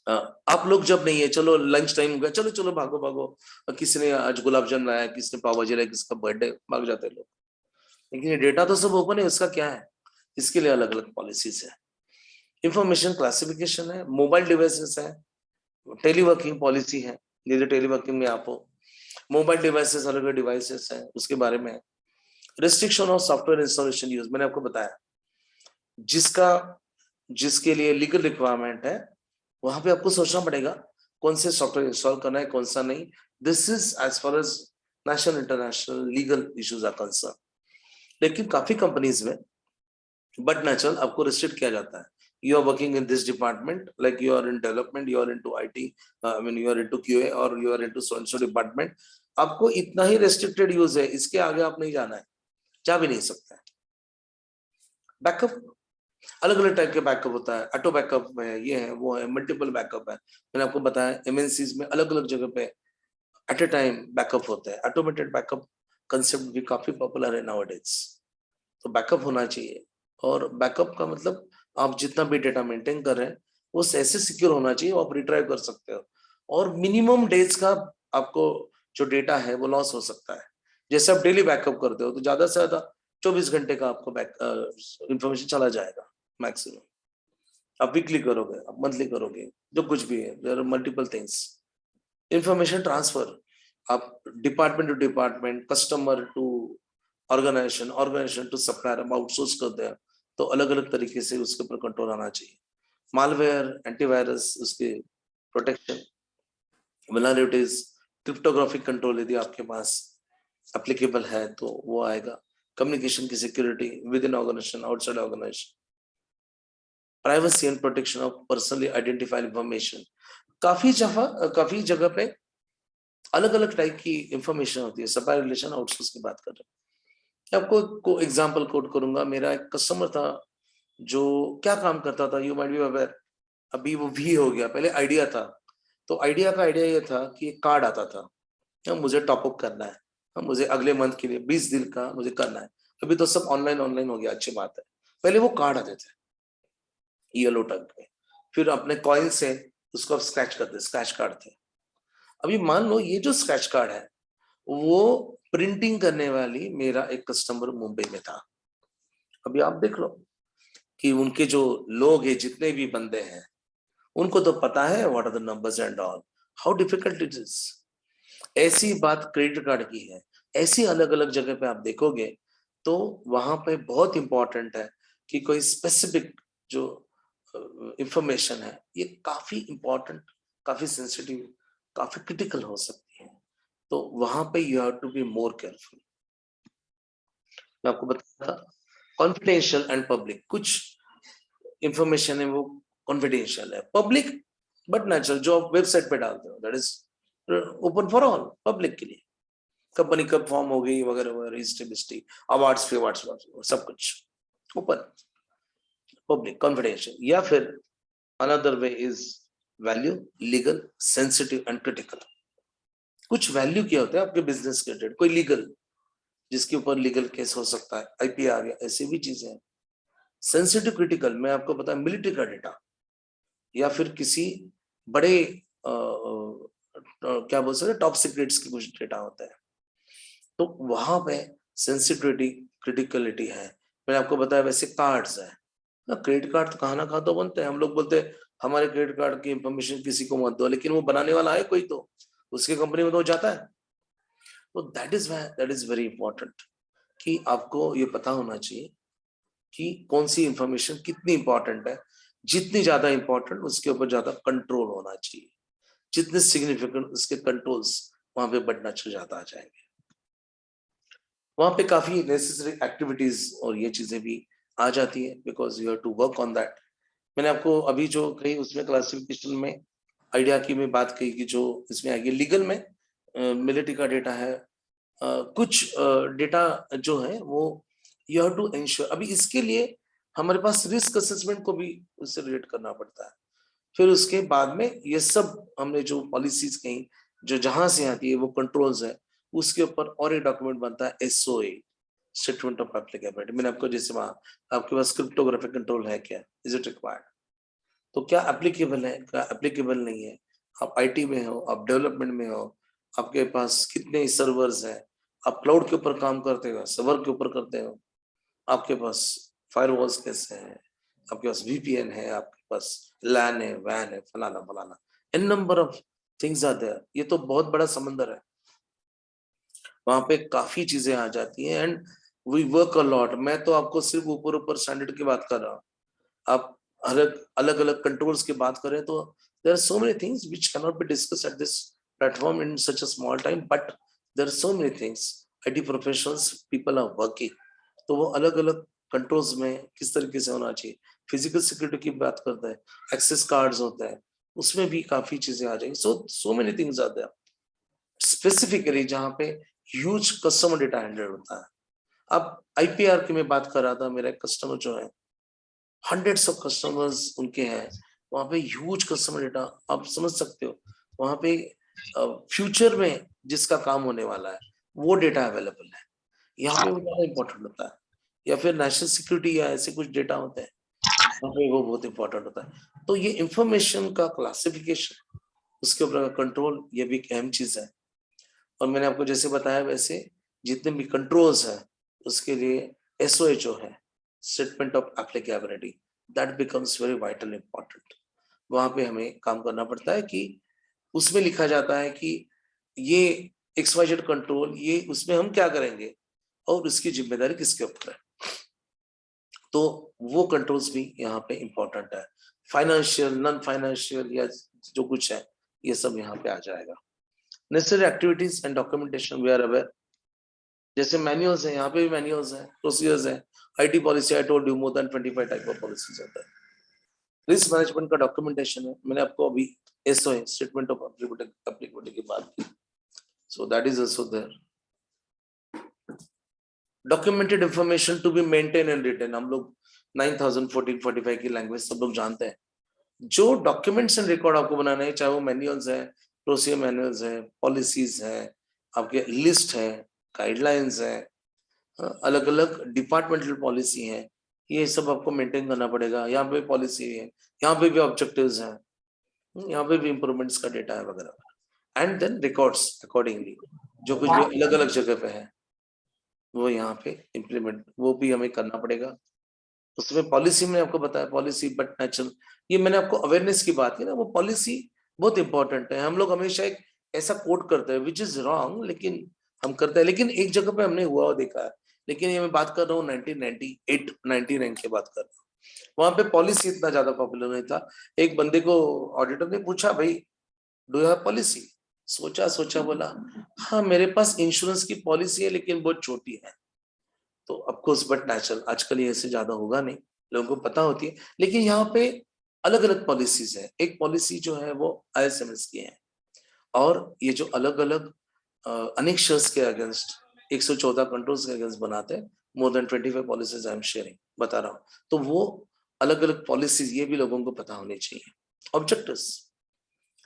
आप लोग जब नहीं है, चलो लंच टाइम हो गया, चलो चलो भागो भागो, किसी ने आज गुलाब जामुन लाया, किसी ने पाव भाजी लाया, किसका बर्थडे, भाग जाते हैं लोग, लेकिन ये डेटा तो सब ओपन है, उसका क्या है, इसके लिए अलग अलग पॉलिसीज है। इंफॉर्मेशन क्लासिफिकेशन है, मोबाइल डिवाइसेस है, टेलीवर्किंग पॉलिसी है, जैसे टेलीवर्किंग में आप हो, मोबाइल डिवाइसेस अलग अलग डिवाइसेस है, उसके बारे में। Restriction of software installation use, मैंने आपको बताया, जिसके लिए लीगल रिक्वायरमेंट है वहां पे आपको सोचना पड़ेगा कौन से सॉफ्टवेयर इंस्टॉल करना है, कौन सा नहीं। This is as far as national international legal issues are concern. लेकिन काफी कंपनीज में बट नेचुरल आपको रिस्ट्रिक्ट किया जाता है, you are working in this department, like you are in development, you are into IT, I mean you are into QA or you are into so and so department, आपको इतना ही restricted use है, इसके आगे आप नहीं जाना है, जा भी नहीं सकते। बैकअप, अलग अलग टाइप के बैकअप होता है, ऑटो बैकअप है, ये है वो है, मल्टीपल बैकअप है, मैंने आपको बताया MNCs में अलग अलग जगह पे एट ए टाइम बैकअप होता है। ऑटोमेटेड बैकअप कंसेप्ट भी काफी पॉपुलर है नाउअडेज, तो बैकअप होना चाहिए। और बैकअप का मतलब आप जितना भी डेटा मेंटेन कर रहे हैं वो ऐसे सिक्योर होना चाहिए, आप रिट्राइव कर सकते हो, और मिनिमम डेज का आपको जो डेटा है वो लॉस हो सकता है। जैसे आप डेली बैकअप करते हो तो ज्यादा से ज्यादा 24 घंटे का आपको इंफॉर्मेशन चला जाएगा मैक्सिमम। आप वीकली करोगे, आप मंथली करोगे, जो कुछ भी है, there are multiple things. Information transfer, आप department to department, customer to organisation, organisation to supplier, हम आउटसोर्स करते हैं, तो अलग अलग तरीके से उसके ऊपर कंट्रोल आना चाहिए। मालवेयर, एंटीवायरस, उसके प्रोटेक्शन, वल्नरेबिलिटीज, क्रिप्टोग्राफिक कंट्रोल यदि आपके पास एप्लीकेबल है तो वो आएगा। कम्युनिकेशन की security within organisation, outside organisation, privacy and protection of personally identified information. काफी जगह पे अलग अलग टाइप की इंफॉर्मेशन होती है। सप्लाई रिलेशन, आउटसोर्स की बात कर रहे हैं, आपको एग्जांपल कोट करूंगा। मेरा एक कस्टमर था जो क्या काम करता था, यू माइट बी अवेयर, अभी वो भी हो गया, पहले आइडिया था। तो आइडिया का आइडिया ये था कि एक कार्ड आता था, मुझे टॉपअप करना है, मुझे अगले मंथ के लिए 20 दिन का मुझे करना है। अभी तो सब ऑनलाइन हो गया, अच्छी बात है। पहले वो कार्ड आते थे येलो टंग पे, फिर अपने कॉइन से उसको स्क्रैच करते, स्क्रैच कार्ड थे। अभी मान लो ये जो स्क्रैच कार्ड है वो प्रिंटिंग करने वाली मेरा एक कस्टमर मुंबई में था। अभी आप देख लो कि उनके जो लोग हैं, जितने भी बंदे हैं, उनको तो पता है what are the numbers and all, how difficult it is. ऐसी बात क्रेडिट कार्ड की है, ऐसी अलग अलग जगह पे आप देखोगे तो वहां पे बहुत इंपॉर्टेंट है कि कोई स्पेसिफिक जो इंफॉर्मेशन है ये काफी इंपॉर्टेंट, काफी सेंसिटिव, काफी क्रिटिकल हो सकती है, तो वहां पे you have to be more careful. मैं आपको बताया था कॉन्फिडेंशियल एंड पब्लिक, कुछ इंफॉर्मेशन है वो कॉन्फिडेंशियल है, पब्लिक बट नेचुरल जो आप वेबसाइट पे डालते हो that is open for all, public के लिए, कंपनी कब फॉर्म हो गई वगैरह वगैरह, हिस्ट्री, अवार्ड्स पे अवार्ड्स सब कुछ ओपन, पब्लिक, कॉन्फिडेंशियल। या फिर another way is value, legal, sensitive and critical. कुछ वैल्यू क्या होता है आपके बिजनेस के रिलेटेड, कोई लीगल जिसके ऊपर लीगल केस हो सकता है, आईपीआर या ऐसी भी चीजें हैं। सेंसिटिव क्रिटिकल मैं आपको पता है मिलिट्री का डेटा या फिर किसी बड़े क्या बोल सकते हैं टॉप सीक्रेट्स के कुछ डेटा होता है, तो वहां पे सेंसिटिविटी क्रिटिकलिटी है। मैंने आपको बताया वैसे कार्ड्स है ना, क्रेडिट कार्ड तो कहाँ ना कहाँ तो बनते हैं, हम लोग बोलते हैं हमारे क्रेडिट कार्ड की इंफॉर्मेशन किसी को मत दो, लेकिन वो बनाने वाला है कोई तो उसकी कंपनी में तो जाता है। तो दैट इज वेरी इंपॉर्टेंट कि आपको ये पता होना चाहिए कि कौन सी इंफॉर्मेशन कितनी इंपॉर्टेंट है, जितनी ज्यादा इंपॉर्टेंट उसके ऊपर ज्यादा कंट्रोल होना चाहिए, जितने सिग्निफिकेंट उसके कंट्रोल्स वहां पे बढ़ना ज्यादा आ जाएंगे। वहां पे काफी नेसेसरी एक्टिविटीज और ये चीजें भी आ जाती है because you have to work on that. मैंने आपको अभी जो कही उसमें क्लासिफिकेशन में आइडिया की में बात कही कि जो इसमें आएगी लीगल में मिलिट्री का डेटा है, कुछ डेटा जो है वो यू हैव टू इंश्योर। अभी इसके लिए हमारे पास रिस्क असेसमेंट को भी उससे रिलेट करना पड़ता है। फिर उसके बाद में ये सब हमने जो पॉलिसीज कही जो जहां से आती है वो कंट्रोल्स है, उसके ऊपर और एक डॉक्यूमेंट बनता है एसओए, स्टेटमेंट ऑफ एप्लीकेबिलिटी। मैंने आपको जैसे वहां आपके पास क्रिप्टोग्राफिक कंट्रोल है क्या, इज इट रिक्वायर्ड, तो क्या एप्लीकेबल है क्या एप्लीकेबल नहीं है, आप आईटी में हो, आप डेवलपमेंट में हो, आपके पास कितने सर्वर्स हैं, आप क्लाउड के ऊपर काम करते हो, सर्वर के ऊपर करते हो, आपके पास फायरवॉल्स कैसे हैं, आपके पास वीपीएन है, आपके पास लैन है, वैन है, फलाना फलाना, an number of things are there. ये तो बहुत बड़ा समंदर है, वहां पे काफी चीजें आ जाती हैं and we work a lot. मैं तो आपको सिर्फ ऊपर ऊपर स्टैंडर्ड की बात कर रहा हूँ, आप अलग अलग कंट्रोल्स की बात करें तो there are so many things which can not be discussed at this platform in such a small time, but there are so many things IT professionals people are working, तो वो अलग अलग कंट्रोल्स में किस तरीके से होना चाहिए। फिजिकल सिक्योरिटी की बात करते हैं, एक्सेस कार्ड्स होते हैं, उसमें भी काफी चीजें आ जाएंगी। So many things are there specifically जहाँ पे ह्यूज कस्टमर डेटा हैंडल होता है। अब आईपीआर की मैं बात कर रहा था, मेरा कस्टमर जो है हंड्रेड्स ऑफ कस्टमर्स उनके हैं, वहां पे ह्यूज कस्टमर डेटा आप समझ सकते हो, वहां पे फ्यूचर में जिसका काम होने वाला है वो डेटा अवेलेबल है, यहाँ पे वो ज्यादा इंपॉर्टेंट होता है। या फिर नेशनल सिक्योरिटी या ऐसे कुछ डेटा होते हैं, यहाँ पे वो बहुत इंपॉर्टेंट होता है। तो ये इंफॉर्मेशन का क्लासिफिकेशन, उसके ऊपर कंट्रोल, ये भी एक अहम चीज है। और मैंने आपको जैसे बताया वैसे जितने भी कंट्रोल्स हैं उसके लिए एसओए जो है statement of applicability, that becomes very vital important. वहां पे हमें काम करना पड़ता है कि उसमें लिखा जाता है कि ये एक्सवाइजेड कंट्रोल, ये उसमें हम क्या करेंगे और उसकी जिम्मेदारी किसके ऊपर है, तो वो कंट्रोल्स भी यहाँ पे इंपॉर्टेंट है। फाइनेंशियल, नॉन फाइनेंशियल या जो कुछ है ये सब यहाँ पे आ जाएगा। Necessary activities and documentation we are aware, जैसे मैनुअल्स है, यहाँ पे भी मैनुअल्स है, प्रोसीजर्स है, IT policy I told you more than 25 type of policies होता है। रिस्क मैनेजमेंट का डॉक्यूमेंटेशन है, मैंने आपको अभी एसओए स्टेटमेंट ऑफ एप्लीकेबिलिटी की बात की, so that is also there. Documented information to be maintain and retain, हम लोग 9014-45 की लैंग्वेज सब लोग जानते हैं। जो डॉक्यूमेंट्स एंड रिकॉर्ड आपको बनाना है, चाहे वो मैनुअल्स है, प्रोसीजर मैनुअल्स है, पॉलिसीज है, आपके लिस्ट है, गाइडलाइंस है, अलग अलग डिपार्टमेंटल पॉलिसी है, ये सब आपको मेंटेन करना पड़ेगा। यहाँ पे पॉलिसी है, यहाँ पे भी ऑब्जेक्टिव्स हैं, यहाँ पे भी इंप्रूवमेंट्स का डेटा है वगैरह, एंड देन रिकॉर्ड्स अकॉर्डिंगली जो कुछ भी अलग अलग जगह पे है वो यहाँ पे इम्प्लीमेंट, वो भी हमें करना पड़ेगा। उसमें पॉलिसी में आपको बताया पॉलिसी बट नेचुरल, ये मैंने आपको अवेयरनेस की बात की ना, वो पॉलिसी बहुत इंपॉर्टेंट है। हम लोग हमेशा एक ऐसा कोट करते हैं विच इज रॉन्ग, लेकिन हम करते हैं, लेकिन एक जगह पे हमने हुआ देखा है। लेकिन ये मैं बात कर रहा हूँ 1998 99 की बात कर रहा हूँ। वहां पे पॉलिसी इतना ज्यादा पॉपुलर नहीं था। एक बंदे को ऑडिटर ने पूछा, भाई डू यू हैव पॉलिसी? सोचा सोचा बोला, हाँ मेरे पास इंश्योरेंस की पॉलिसी है लेकिन बहुत छोटी है। तो ऑफकोर्स बट नेचुरल, आजकल ये ऐसे ज्यादा होगा नहीं, लोगों को पता होती है। लेकिन यहाँ पे अलग अलग पॉलिसीज है। एक पॉलिसी जो है वो ISMS की है, और ये जो अलग अलग अनेक शेयर्स के अगेंस्ट 114 कंट्रोल्स के अगेंस्ट बनाते हैं। More than 25 policies I am sharing, बता रहा हूँ। तो वो अलग अलग पॉलिसीज ये भी लोगों को पता होनी चाहिए। ऑब्जेक्टिव्स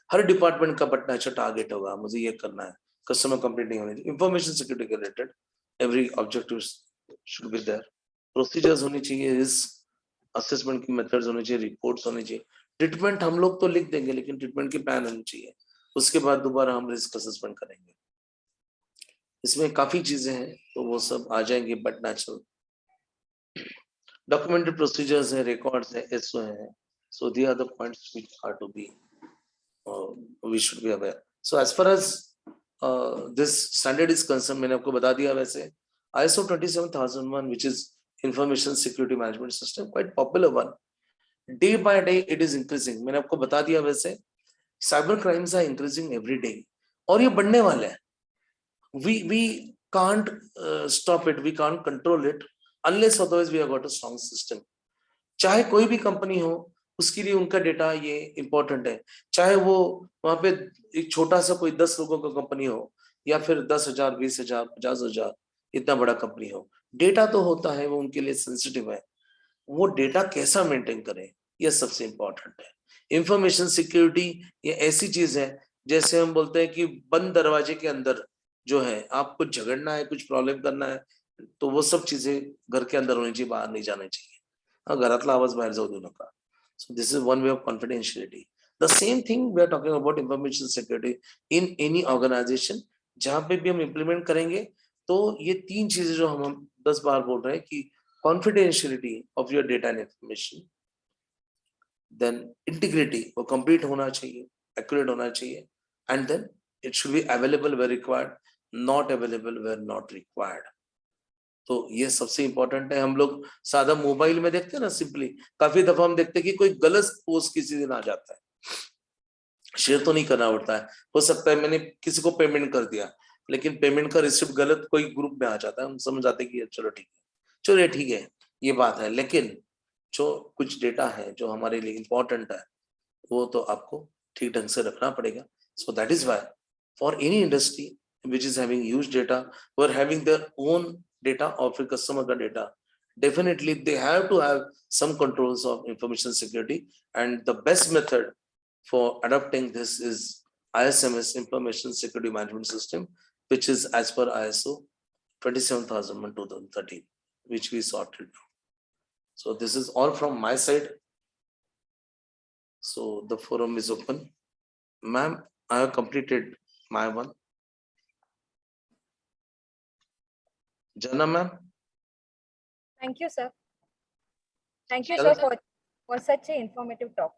हर डिपार्टमेंट का बट नेचर टारगेट होगा, मुझे ये करना है, कस्टमर कंप्लेंट नहीं होनी चाहिए। इंफॉर्मेशन सिक्योरिटी के related every objective should be there. Procedures होनी चाहिए, रिस्क असेसमेंट की मेथड्स होनी चाहिए, रिपोर्ट्स होनी चाहिए। ट्रीटमेंट हम लोग तो लिख देंगे, लेकिन ट्रीटमेंट की प्लान होनी चाहिए। उसके बाद दोबारा हम रिस्क असेसमेंट करेंगे। इसमें काफी चीजें हैं, तो वो सब आ जाएंगे बट नेचुरल। डॉक्यूमेंटेड प्रोसीजर्स है, रिकॉर्ड्स है, एसओ है। So they are the points which are to be we should be aware. So as far as this standard is concerned, मैंने आपको बता दिया। वैसे ISO 27001 which is Information Security Management System, quite popular one. Day by day it is increasing. मैंने आपको बता दिया। वैसे cyber crimes are increasing every day, और ये बढ़ने वाले हैं। We can't stop it, we can't control it unless otherwise we have got a strong system. चाहे कोई भी कंपनी हो, उसके लिए उनका डेटा ये इंपॉर्टेंट है। चाहे वो वहां पे एक छोटा सा कोई 10 लोगों का कंपनी हो, या फिर 10,000 20,000 50,000 इतना बड़ा कंपनी हो, डेटा तो होता है, वो उनके लिए सेंसिटिव है। वो डेटा कैसा मेंटेन करें, ये सबसे इंपॉर्टेंट है। इंफॉर्मेशन सिक्योरिटी ये ऐसी चीज है, जैसे हम बोलते हैं कि बंद दरवाजे के अंदर जो है, आपको झगड़ना है, कुछ प्रॉब्लम करना है, तो वो सब चीजें घर के अंदर होनी चाहिए, बाहर नहीं जानी चाहिए। हाँ, घरातला आवाज बाहेर जाऊ देऊ नका। So this is one way of confidentiality. The same thing we are talking about information security in any organization. जहाँ पे भी हम implement करेंगे, तो ये तीन चीजें जो हम 10 बार बोल रहे हैं कि confidentiality of your data and information, then integrity वो complete होना चाहिए, accurate होना चाहिए, and then it should be available where required, not available where not required. तो ये सबसे इंपॉर्टेंट है। हम लोग सादा मोबाइल में देखते हैं ना, सिंपली काफी दफा हम देखते हैं कि कोई गलत पोस्ट किसी दिन आ जाता है, शेयर तो नहीं करना पड़ता है। हो सकता है मैंने किसी को पेमेंट कर दिया, लेकिन पेमेंट का रिसिप्ट गलत कोई ग्रुप में आ जाता है, हम समझ आते हैं कि चलो ठीक है ये बात है। लेकिन जो कुछ डेटा है जो हमारे लिए इंपॉर्टेंट है, वो तो आपको ठीक ढंग से रखना पड़ेगा। So that is why for any industry which is having huge data, who are having their own data of a customer ka data, definitely they have to have some controls of information security, and the best method for adopting this is ISMS, Information Security Management System, which is as per ISO 27001:2013, which we sorted. So this is all from my side. So the forum is open. Ma'am, I have completed my one. Jana ma'am. Thank you, sir. Thank you, Hello. sir, for such an informative talk.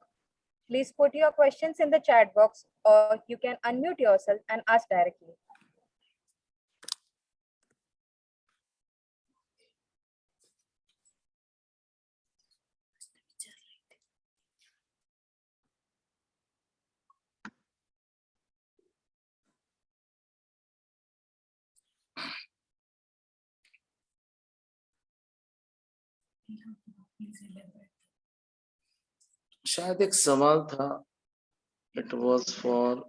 Please put your questions in the chat box, or you can unmute yourself and ask directly. शायद एक सवाल था, it was for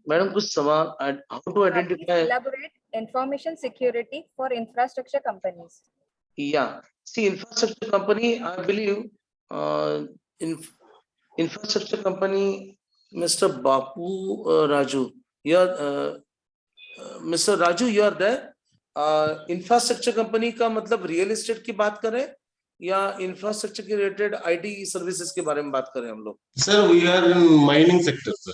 madam, कुछ सवाल, how to Please identify. elaborate information security for infrastructure companies. Yeah, see, infrastructure company, I believe, in infrastructure company, Mr. Bapu Raju, you are Mr. Raju, you are there. Infrastructure company का मतलब real estate की बात करें, या infrastructure के related IT services के बारे में बात करें हम लोग? Sir, we are in mining sector, sir.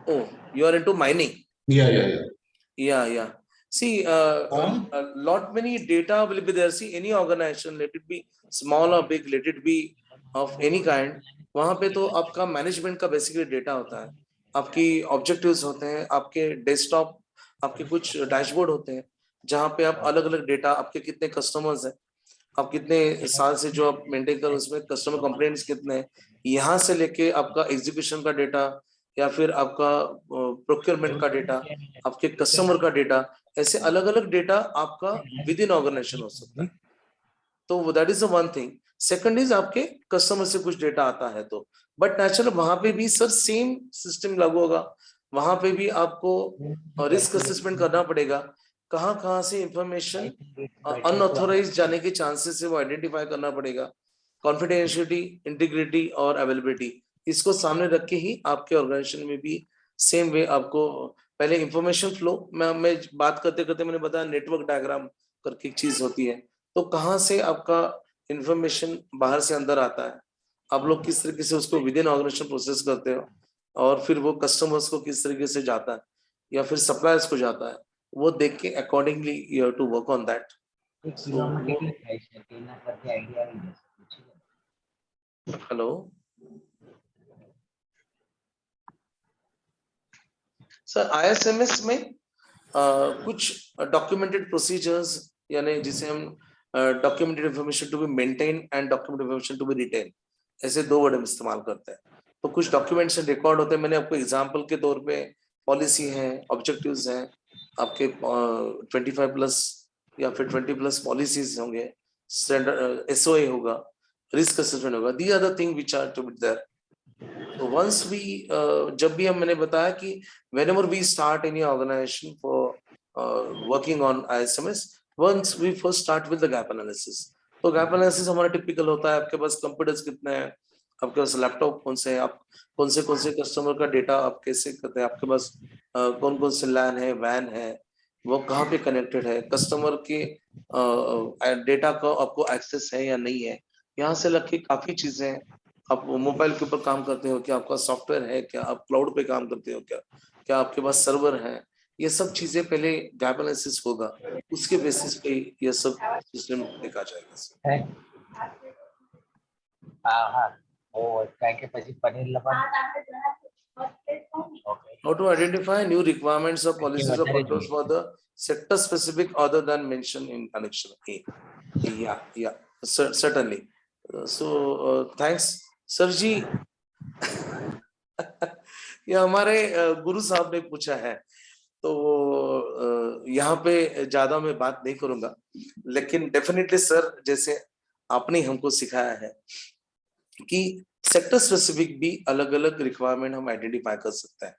Oh, you are into mining. Yeah. Yeah. See, a lot many data will be there. See, any organization, let it be small or big, let it be of any kind, वहां पे तो आपका management का basically data होता है, आपकी objectives होते हैं, आपके डेस्कटॉप, आपके कुछ डैशबोर्ड होते हैं, जहां पे आप अलग अलग डेटा, आपके कितने कस्टमर्स हैं, आप कितने साल से जो आप मेंटेन कर, उसमें कस्टमर कंप्लेंट्स कितने हैं, यहाँ से लेके आपका एग्जीक्यूशन का डेटा या फिर आपका प्रोक्योरमेंट का डेटा, आपके कस्टमर का डेटा, ऐसे अलग अलग डेटा आपका विद इन ऑर्गेनाइजेशन हो सकता है। तो that is the one thing. Second is आपके कस्टमर से कुछ डेटा आता है तो, बट नेचुरल वहां पे भी सर सेम सिस्टम लागू होगा, वहां पे भी आपको रिस्क असेसमेंट करना पड़ेगा, कहाँ से इंफॉर्मेशन अनऑथोराइज जाने के चांसेस है वो आइडेंटिफाई करना पड़ेगा, कॉन्फिडेंशियलिटी, इंटीग्रिटी और अवेलेबिलिटी, इसको सामने रख के ही आपके ऑर्गेनाइजेशन में भी सेम वे आपको पहले इंफॉर्मेशन फ्लो, मैं बात करते करते मैंने बताया नेटवर्क डायग्राम करके एक चीज होती है, तो कहाँ से आपका इंफॉर्मेशन बाहर से अंदर आता है, आप लोग किस तरीके से उसको विद इन ऑर्गेनाइजेशन प्रोसेस करते हो, और फिर वो कस्टमर्स को किस तरीके से जाता है या फिर सप्लायर्स को जाता है, वो देख के accordingly you have to work on that. Hello sir, ISMS में कुछ डॉक्यूमेंटेड प्रोसीजर्स, यानी जिसे हम documented information to be maintain and documented information to be retain, ऐसे दो वर्ड हम इस्तेमाल करते हैं। तो कुछ डॉक्यूमेंट्स रिकॉर्ड होते हैं, मैंने आपको एग्जांपल के तौर पे पॉलिसी है, ऑब्जेक्टिव्स हैं, आपके 25+ या फिर 20+ पॉलिसीज होंगे, SOA होगा, रिस्क असेसमेंट होगा, they are the thing which are to be there. So once we जब भी हम, मैंने बताया कि whenever we start any organization for working on ISMS, once we first start with the gap analysis। तो gap analysis हमारा typical होता है, आपके पास कंप्यूटर्स कितने हैं, आपके पास लैपटॉप कौन से हैं, आप कौन से कस्टमर का डेटा आप कैसे करते हैं, आपके पास कौन से लैन है, वैन है, वो कहाँ पे कनेक्टेड है, कस्टमर के डेटा का आपको एक्सेस है या नहीं है, यहाँ से लग के काफी चीजें हैं। आप मोबाइल के ऊपर काम करते हो क्या, आपका सॉफ्टवेयर है क्या, आप क्लाउड पे काम करते हो क्या आपके पास सर्वर है, ये सब चीजें पहले गैप एनालिसिस होगा, उसके बेसिस पे ये सब सिस्टम देखा जाएगा। How to identify new requirements or policies or controls for the sector specific other than mentioned in Annex A? Yeah, certainly. So thanks, sir ji. ये हमारे गुरु साहब ने पूछा है, तो यहाँ पे ज्यादा मैं बात नहीं करूंगा, लेकिन डेफिनेटली सर, जैसे आपने हमको सिखाया है कि सेक्टर स्पेसिफिक भी अलग अलग रिक्वायरमेंट हम आइडेंटिफाई कर सकते हैं,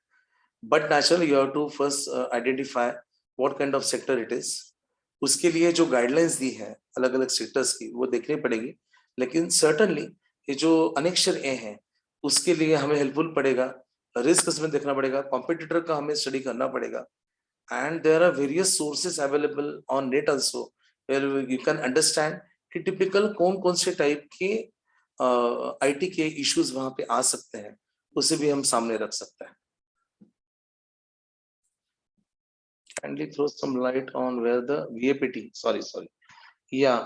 but naturally you have to first identify what kind of sector it is. उसके लिए जो गाइडलाइंस दी है अलग अलग सेक्टर्स की, वो देखनी पड़ेगी, लेकिन सर्टनली ये जो अनेक्षर ए है, उसके लिए हमें हेल्पफुल पड़ेगा, रिस्क इसमें देखना पड़ेगा, कॉम्पिटिटर का हमें स्टडी करना पड़ेगा, and there are various sources available on net also where you can understand कि टिपिकल कौन से टाइप के आईटी के इश्यूज वहां पे आ सकते हैं, उसे भी हम सामने रख सकते हैं। Kindly throw some light on where the VAPT, sorry, yeah,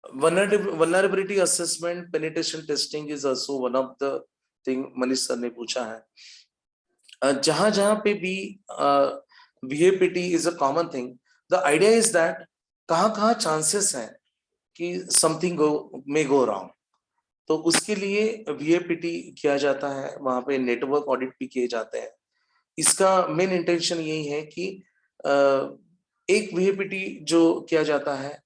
vulnerability assessment, penetration testing is also one of the thing Manish sir ने पूछा है। जहां पे भी VAPT is a common thing, the idea is that कहाँ chances हैं कि something may go wrong, तो उसके लिए VAPT किया जाता है, वहां पे नेटवर्क ऑडिट भी किए जाते हैं। इसका मेन इंटेंशन यही है कि एक VAPT जो किया जाता है,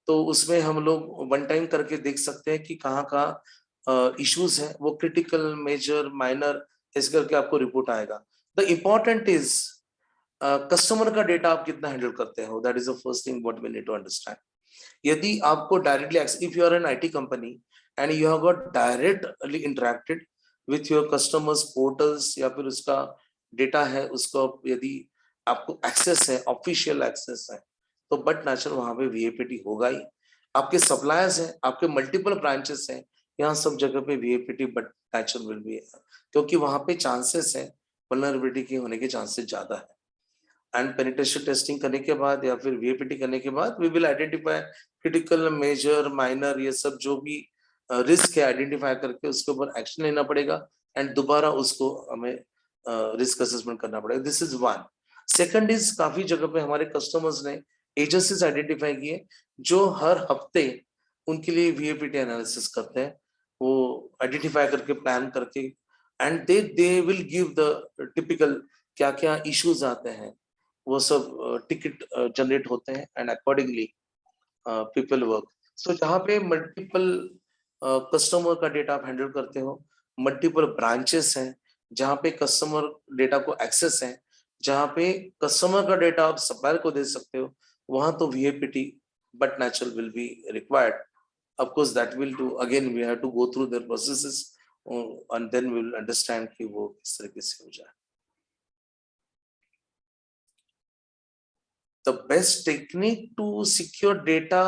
तो उसमें हम लोग वन टाइम करके देख सकते हैं कि कहाँ इश्यूज है, वो क्रिटिकल, मेजर, माइनर, ऐसे करके आपको रिपोर्ट आएगा। द इम्पोर्टेंट इज कस्टमर का डेटा आप कितना हैंडल करते हो, that is the first thing what we need to understand. यदि आपको directly, if you are an IT company and you have got directly interacted with your customers portals, या फिर उसका डेटा है, उसको यदि आपको एक्सेस है, ऑफिशियल एक्सेस है, तो बट नेचुरल वहां पे VAPT होगा ही। आपके सप्लायर्स हैं, आपके मल्टीपल ब्रांचेस हैं, यहाँ सब जगह पे VAPT but natural will B, क्योंकि वहां पे चांसेस है वल्नरेबिलिटी के होने के चांसेस ज्यादा है। एंड पेनिट्रेशन टेस्टिंग करने के बाद या फिर वीएपीटी करने के बाद we will identify critical, major, minor, ये सब जो भी रिस्क है आइडेंटिफाई करके उसके ऊपर एक्शन लेना पड़ेगा एंड दोबारा उसको हमें रिस्क असेसमेंट करना पड़ेगा। This is one. Second is काफी जगह पे हमारे कस्टमर्स ने एजेंसीज आइडेंटिफाई किए जो हर हफ्ते उनके लिए वीएपीटी एनालिसिस करते हैं, वो आइडेंटिफाई करके प्लान करके and they will give the typical क्या क्या इश्यूज आते हैं, वो सब टिकट जनरेट होते हैं एंड अकॉर्डिंगली पीपल वर्क। सो जहाँ पे मल्टीपल कस्टमर का डेटा आप हैंडल करते हो, मल्टीपल ब्रांचेस हैं जहाँ पे कस्टमर डेटा को एक्सेस है, जहाँ पे कस्टमर का डेटा आप सप्लायर को दे सकते हो, वहां तो VAPT but natural will be required. Of course, that will do. Again, we have to go through their processes, and then we will understand कि वो किस तरीके से हो जाए। The best technique to secure data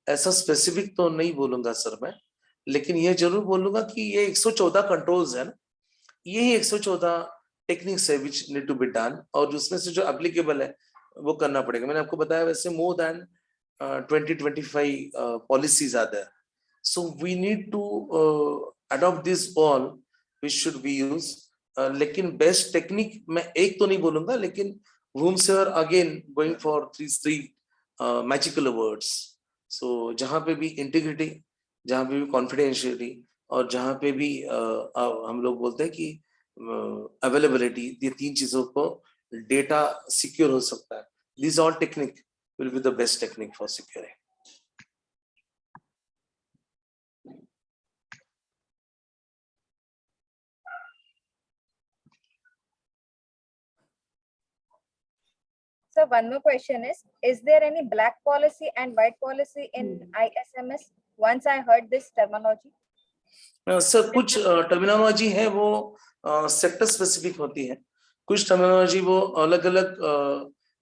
ऐसा specific तो नहीं बोलूंगा सर मैं, लेकिन ये जरूर बोलूंगा कि ये 114 कंट्रोल्स है ना, यही 114 टेक्निक्स है which need to be done, और उसमें से जो applicable है वो करना पड़ेगा। मैंने आपको बताया वैसे more than 20-25 policies are there, so we need to adopt this all which should be used, लेकिन best technique मैं एक तो नहीं बोलूंगा, लेकिन rooms are again going for three magical words। so जहाँ पे भी integrity, जहाँ पे भी confidentiality, और जहाँ पे भी हम लोग बोलते हैं कि availability, ये तीन चीजों को data secure हो सकता है। these all technique will be the best technique for securing। So one more question is there any black policy and white policy in ISMS? Once I heard this terminology. Sir कुछ terminology है वो sector specific होती है, कुछ terminology वो अलग अलग,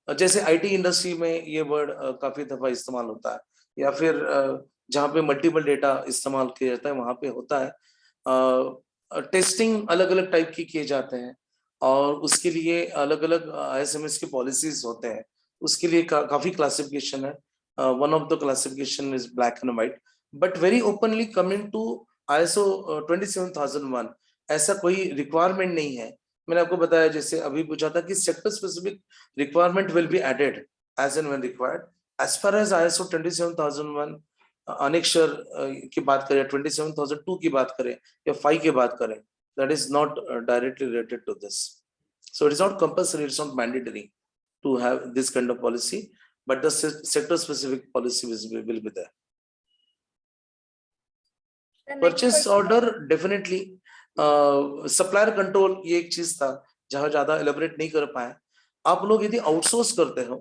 जैसे आईटी इंडस्ट्री में ये वर्ड काफी दफा इस्तेमाल होता है, या फिर जहाँ पे मल्टीपल डेटा इस्तेमाल किया जाता है वहां पे होता है। टेस्टिंग अलग अलग टाइप की किए जाते हैं और उसके लिए अलग अलग आईएसएमएस की पॉलिसीज होते हैं, उसके लिए काफी क्लासिफिकेशन है। One of the classification is black and white, but very openly coming to ISO 27001 ऐसा कोई रिक्वायरमेंट नहीं है। मैंने आपको बताया जैसे अभी पूछा था कि sector specific requirement will be added as and when required. As far as ISO 27001 annexure की बात करें, 27002 की बात करें या 5 की बात करें, that is not directly related to this, so it is not compulsory, it is not mandatory to have this kind of policy, but the sector specific policy will be there। Purchase order definitely, supplier control ये एक चीज था जहां ज्यादा elaborate नहीं कर पाए। आप लोग यदि आउटसोर्स करते हो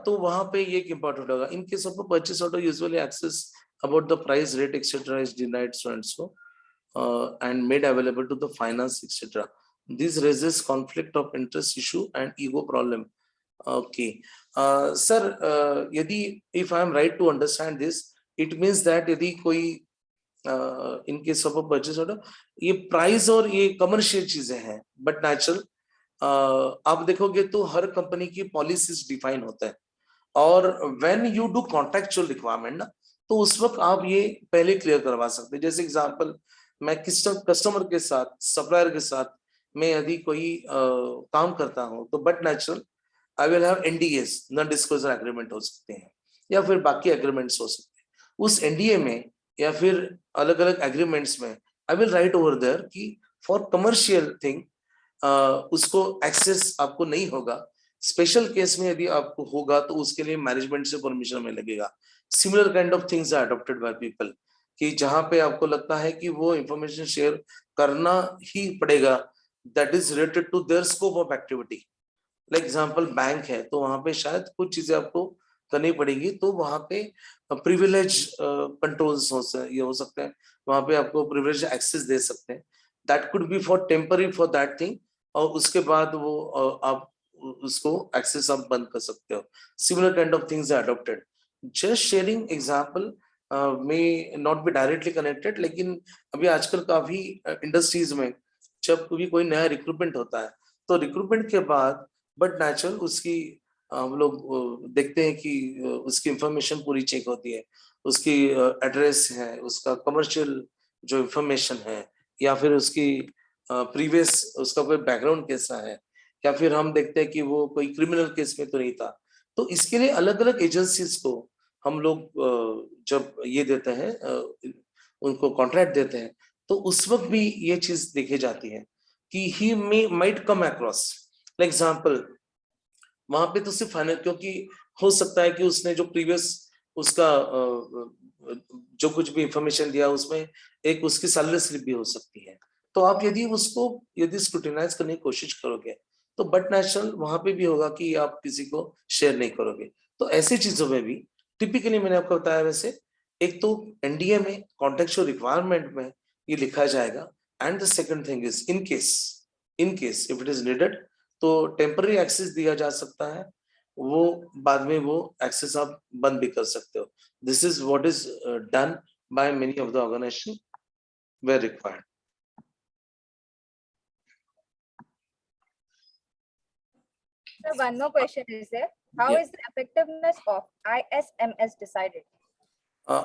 तो वहां पे ये इंपॉर्टेंट होगा। In case of purchase order usually access about the price rate etcetera is denied so and so and made available to the finance etc. This raises conflict of interest issue and ego problem। okay, sir, यदि if I am right to understand this, it means that यदि कोई इन case of purchase order ये price और ये commercial चीजें हैं, but natural आप देखोगे तो हर कंपनी की पॉलिसीज डिफाइन होता है, और when you do contractual requirement ना, तो उस वक्त आप ये पहले क्लियर करवा सकते हैं। जैसे एग्जांपल, मैं कस्टमर के साथ, सप्लायर के साथ मैं यदि कोई काम करता हूं तो but natural I will have NDAs, non disclosure agreement हो सकते हैं या फिर बाकी एग्रीमेंट्स हो सकते हैं। उस NDA में या फिर अलग अलग एग्रीमेंट्स में I will write over there कि फॉर कमर्शियल थिंग उसको एक्सेस आपको नहीं होगा, स्पेशल केस में यदि आपको होगा तो उसके लिए मैनेजमेंट से परमिशन में लगेगा। Similar kind of things are adopted by people कि जहां पे आपको लगता है कि वो इंफॉर्मेशन शेयर करना ही पड़ेगा, that is related to their scope of activity. Like example bank है तो वहां पे शायद कुछ चीजें आपको करनी पड़ेगी, तो वहां पे प्रिविलेज कंट्रोल्स हो सकते हैं, वहां पे आपको प्रिविलेज एक्सेस दे सकते हैं। That could be for temporary for that thing, और उसके बाद वो आप उसको एक्सेस आप बंद कर सकते हो। Similar kind of things are adopted. Just sharing example may not be directly connected, लेकिन अभी आजकल काफी इंडस्ट्रीज में जब भी कोई नया रिक्रूटमेंट होता है तो रिक्रूटमेंट के बाद बट नेचुरल उसकी हम लोग देखते हैं कि उसकी इंफॉर्मेशन पूरी चेक होती है, उसकी एड्रेस है, उसका कमर्शियल जो इंफॉर्मेशन है, या फिर उसकी प्रीवियस उसका कोई बैकग्राउंड कैसा है, या फिर हम देखते हैं कि वो कोई क्रिमिनल केस में तो नहीं था। तो इसके लिए अलग अलग एजेंसीज को हम लोग जब ये देते हैं, उनको कॉन्ट्रैक्ट देते हैं, तो उस वक्त भी ये चीज देखी जाती है कि he may might come across. For example वहां पे तो सिर्फ फाइनल, क्योंकि हो सकता है कि उसने जो प्रीवियस उसका जो कुछ भी इंफॉर्मेशन दिया उसमें एक उसकी सैलरी स्लिप भी हो सकती है। तो आप यदि उसको यदि स्क्रूटिनाइज करने की कोशिश करोगे तो बट नेशनल वहां पे भी होगा कि आप किसी को शेयर नहीं करोगे। तो ऐसी चीजों में भी टिपिकली मैंने आपको बताया, वैसे एक तो एनडीए में कॉन्टेक्चुअल रिक्वायरमेंट में ये लिखा जाएगा, and the second thing is in case if it is needed तो टेम्पररी एक्सेस दिया जा सकता है, वो बाद में वो एक्सेस आप बंद भी कर सकते हो। This is what is done by many of the organisation where required. So one more question is there. How Yeah. is the effectiveness of ISMS decided?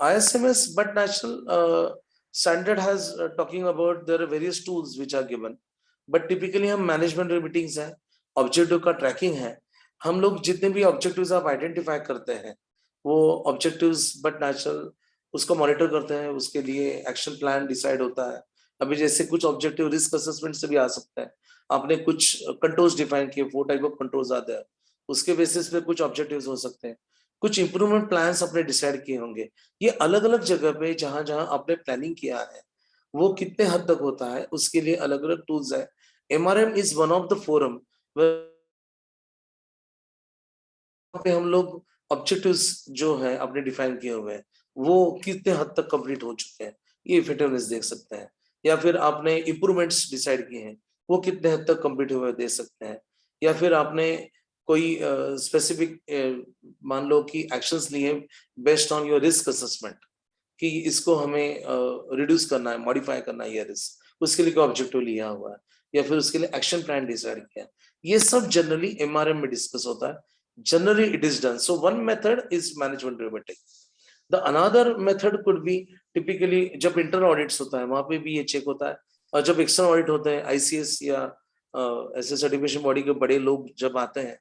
ISMS but national standard has talking about there are various tools which are given, but typically हम management meetings है, objective का trekking है, हम लोग जितने भी objectives आप identify करते हैं वो ऑब्जेक्टिव्स बट नेचुरल उसको मॉनिटर करते हैं, उसके लिए एक्शन प्लान डिसाइड होता है। अभी जैसे कुछ ऑब्जेक्टिव रिस्क असेसमेंट से भी आ सकते हैं, आपने कुछ कंट्रोल्स डिफाइन किए, 4 टाइप ऑफ कंट्रोल्स आते हैं, उसके बेसिस पे कुछ ऑब्जेक्टिव्स हो सकते हैं, कुछ इंप्रूवमेंट प्लान्स आपने डिसाइड किए होंगे। ये अलग अलग जगह पे जहां जहां आपने प्लानिंग किया है वो कितने हद तक होता है उसके लिए अलग अलग टूल्स है। MRM is one of the forum पे हम लोग ऑब्जेक्टिव्स जो है अपने डिफाइन किए हुए हैं वो कितने हद तक कंप्लीट हो चुके हैं ये इफेक्टिवनेस देख सकते हैं, या फिर आपने इंप्रूवमेंट्स डिसाइड किए हैं वो कितने हद तक कंप्लीट हुए दे सकते हैं, या फिर आपने कोई स्पेसिफिक मान लो कि एक्शंस लिए based on your risk assessment कि इसको हमें रिड्यूस करना है, मॉडिफाई करना है ये रिस्क, उसके लिए कोई ऑब्जेक्टिव लिया हुआ है, या फिर उसके लिए एक्शन प्लान डिसाइड किया। ये सब जनरली एमआरएम में डिस्कस होता है। Generally it is done. So one method is management robotic. The another method could be typically जब internal audits होता है वहां पे भी ये चेक होता है, और जब external audit होते हैं आईसीएस या ऐसे सर्टिफिकेशन बॉडी के बड़े लोग जब आते हैं,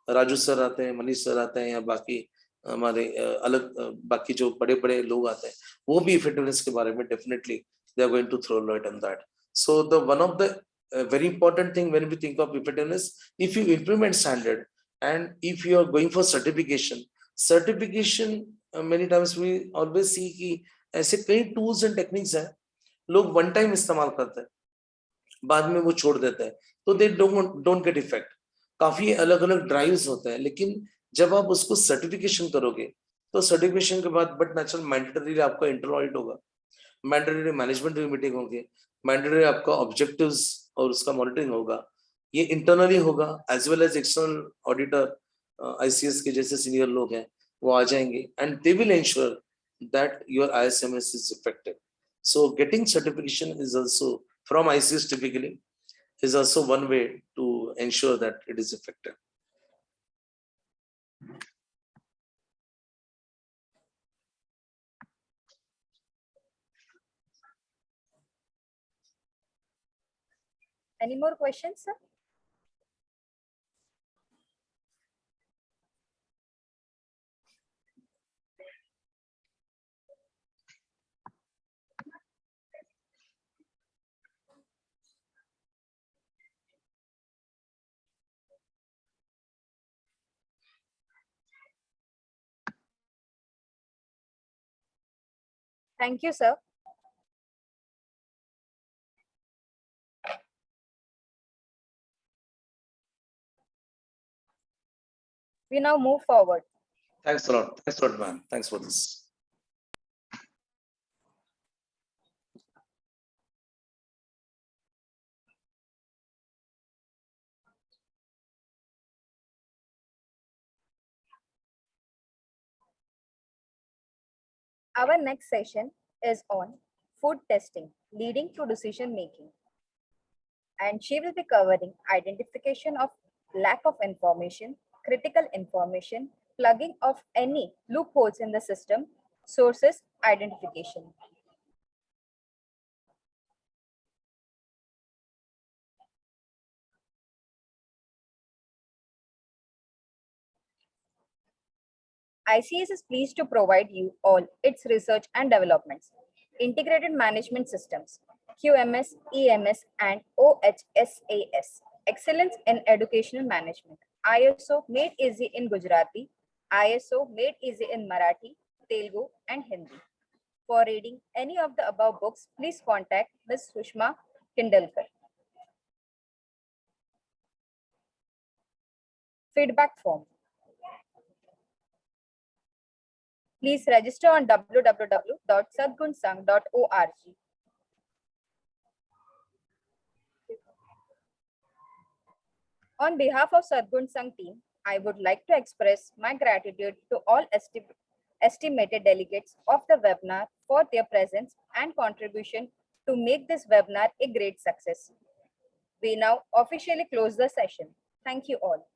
राजू सर आते हैं, मनीष सर आते हैं, या बाकी हमारे अलग बाकी जो बड़े बड़े लोग आते हैं वो भी इफेक्टिवनेस के बारे में definitely they are going to throw light on that. So the one of the very important thing when we think of effectiveness, if you implement standard and if you are going for certification many times we always see कि ऐसे कई tools and techniques हैं लोग one time इस्तेमाल करते हैं बाद में वो छोड़ देते हैं, तो दे डोंट गेट इफेक्ट। काफी अलग अलग ड्राइव्स होते हैं, लेकिन जब आप उसको सर्टिफिकेशन करोगे तो सर्टिफिकेशन के बाद बट नेचुरल मैंडेटरी आपका इंटरनल ऑडिट होगा, मैंडेटरी मैनेजमेंट मीटिंग होगी, मैंडेटरी आपका ऑब्जेक्टिव्स और उसका मॉनिटरिंग होगा, ये इंटरनली होगा as well as external auditor ICS के जैसे सीनियर लोग हैं वो आ जाएंगे and they will ensure that your ISMS is effective. So getting certification is also from ICS typically is also one way to ensure that it is effective. Any more questions, sir? Thank you, sir. We now move forward. Thanks a lot, man. Thanks for this. Our next session is on food testing leading to decision making. and she will be covering identification of lack of information, critical information, plugging of any loopholes in the system, sources identification. ICS is pleased to provide you all its research and developments, integrated management systems, QMS, EMS, and OHSAS, excellence in educational management, ISO made easy in Gujarati, ISO made easy in Marathi, Telugu, and Hindi. For reading any of the above books, please contact Ms. Sushma Kindlekar. Feedback form. Please register on www.sadgunsang.org. On behalf of Sadgun Sang team, I would like to express my gratitude to all estimated delegates of the webinar for their presence and contribution to make this webinar a great success. We now officially close the session. Thank you all.